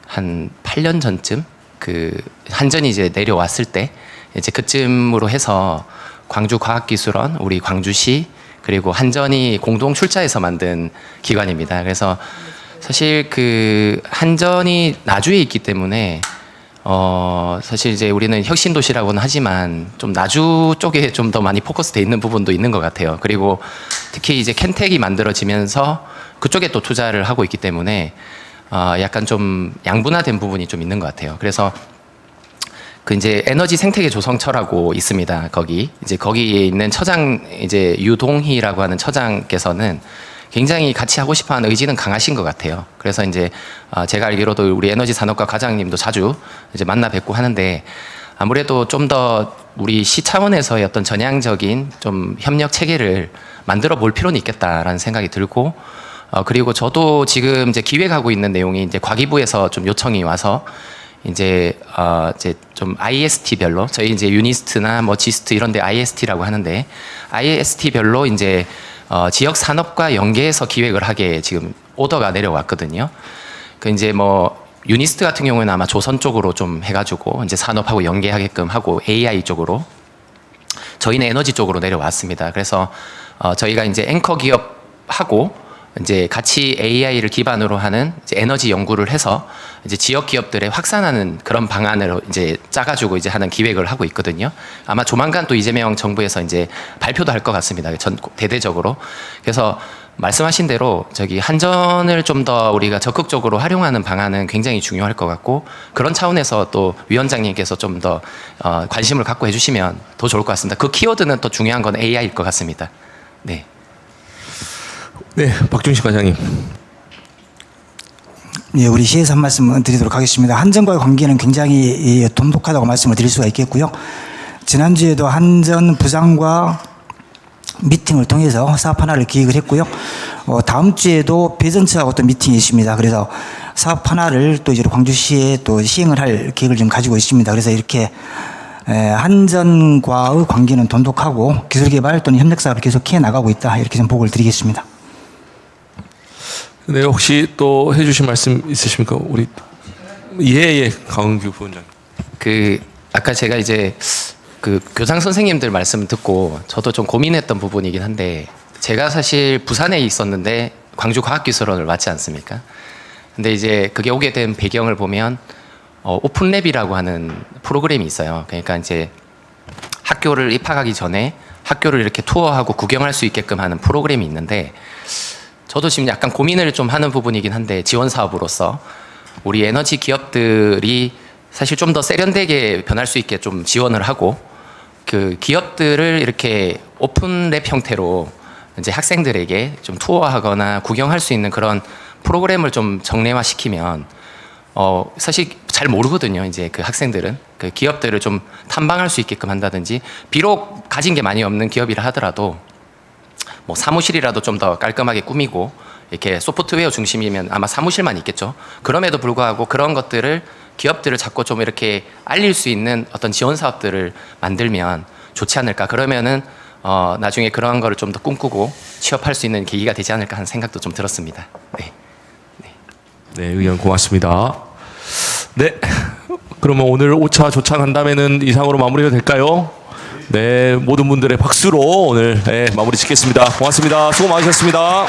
한 8년 전쯤 그 한전이 이제 내려왔을 때 이제 그쯤으로 해서 광주과학기술원, 우리 광주시 그리고 한전이 공동 출자해서 만든 기관입니다. 그래서 사실 그 한전이 나주에 있기 때문에 사실 이제 우리는 혁신도시라고는 하지만 좀 나주 쪽에 좀 더 많이 포커스돼 있는 부분도 있는 것 같아요. 그리고 특히 이제 켄텍이 만들어지면서 그쪽에 또 투자를 하고 있기 때문에 약간 좀 양분화된 부분이 좀 있는 것 같아요. 그래서 그 이제 에너지 생태계 조성처라고 있습니다. 거기 이제 거기에 있는 처장 이제 유동희라고 하는 처장께서는 굉장히 같이 하고 싶어하는 의지는 강하신 것 같아요. 그래서 이제 제가 알기로도 우리 에너지 산업과 과장님도 자주 이제 만나 뵙고 하는데 아무래도 좀 더 우리 시 차원에서의 어떤 전향적인 좀 협력 체계를 만들어 볼 필요는 있겠다라는 생각이 들고 그리고 저도 지금 이제 기획하고 있는 내용이 이제 과기부에서 좀 요청이 와서 이제 좀 IST별로 저희 이제 유니스트나 뭐 지스트 이런 데 IST라고 하는데 IST별로 이제 지역 산업과 연계해서 기획을 하게 지금 오더가 내려왔거든요. 그 이제 뭐 유니스트 같은 경우에는 아마 조선 쪽으로 좀 해가지고 이제 산업하고 연계하게끔 하고 AI 쪽으로 저희는 에너지 쪽으로 내려왔습니다. 그래서 저희가 이제 앵커 기업하고 이제 같이 AI를 기반으로 하는 이제 에너지 연구를 해서 이제 지역 기업들에 확산하는 그런 방안으로 이제 짜가지고 이제 하는 기획을 하고 있거든요. 아마 조만간 또 이재명 정부에서 이제 발표도 할 것 같습니다. 전 대대적으로. 그래서 말씀하신 대로 저기 한전을 좀 더 우리가 적극적으로 활용하는 방안은 굉장히 중요할 것 같고 그런 차원에서 또 위원장님께서 좀 더 관심을 갖고 해주시면 더 좋을 것 같습니다. 그 키워드는 또 중요한 건 AI일 것 같습니다. 네. 네, 박준식 과장님. 예, 우리 시에서 한 말씀 드리도록 하겠습니다. 한전과의 관계는 굉장히 돈독하다고 말씀을 드릴 수가 있겠고요. 지난주에도 한전 부장과 미팅을 통해서 사업 하나를 기획을 했고요. 다음 주에도 배전처하고 또 미팅이 있습니다. 그래서 사업 하나를 또 이제 광주시에 또 시행을 할 계획을 지금 가지고 있습니다. 그래서 이렇게 한전과의 관계는 돈독하고 기술개발 또는 협력사업을 계속 해 나가고 있다. 이렇게 좀 보고를 드리겠습니다. 네, 혹시 또 해주실 말씀 있으십니까? 우리 예, 강은규 부원장. 그 아까 제가 이제 그 교장 선생님들 말씀 듣고 저도 좀 고민했던 부분이긴 한데 제가 사실 부산에 있었는데 광주과학기술원을 왔지 않습니까? 근데 이제 그게 오게 된 배경을 보면 오픈랩이라고 하는 프로그램이 있어요. 그러니까 이제 학교를 입학하기 전에 학교를 이렇게 투어하고 구경할 수 있게끔 하는 프로그램이 있는데 저도 지금 약간 고민을 좀 하는 부분이긴 한데 지원 사업으로서 우리 에너지 기업들이 사실 좀 더 세련되게 변할 수 있게 좀 지원을 하고 그 기업들을 이렇게 오픈랩 형태로 이제 학생들에게 좀 투어하거나 구경할 수 있는 그런 프로그램을 좀 정례화시키면 사실 잘 모르거든요. 이제 그 학생들은 그 기업들을 좀 탐방할 수 있게끔 한다든지, 비록 가진 게 많이 없는 기업이라 하더라도 뭐 사무실이라도 좀 더 깔끔하게 꾸미고 이렇게 소프트웨어 중심이면 아마 사무실만 있겠죠. 그럼에도 불구하고 그런 것들을 기업들을 자꾸 좀 이렇게 알릴 수 있는 어떤 지원 사업들을 만들면 좋지 않을까. 그러면은 나중에 그런 거를 좀 더 꿈꾸고 취업할 수 있는 계기가 되지 않을까 하는 생각도 좀 들었습니다. 네. 네, 의견 고맙습니다. 네, 그러면 오늘 5차 조창한 다음에는 이상으로 마무리가 될까요? 네, 모든 분들의 박수로 오늘 마무리 짓겠습니다. 고맙습니다. 수고 많으셨습니다.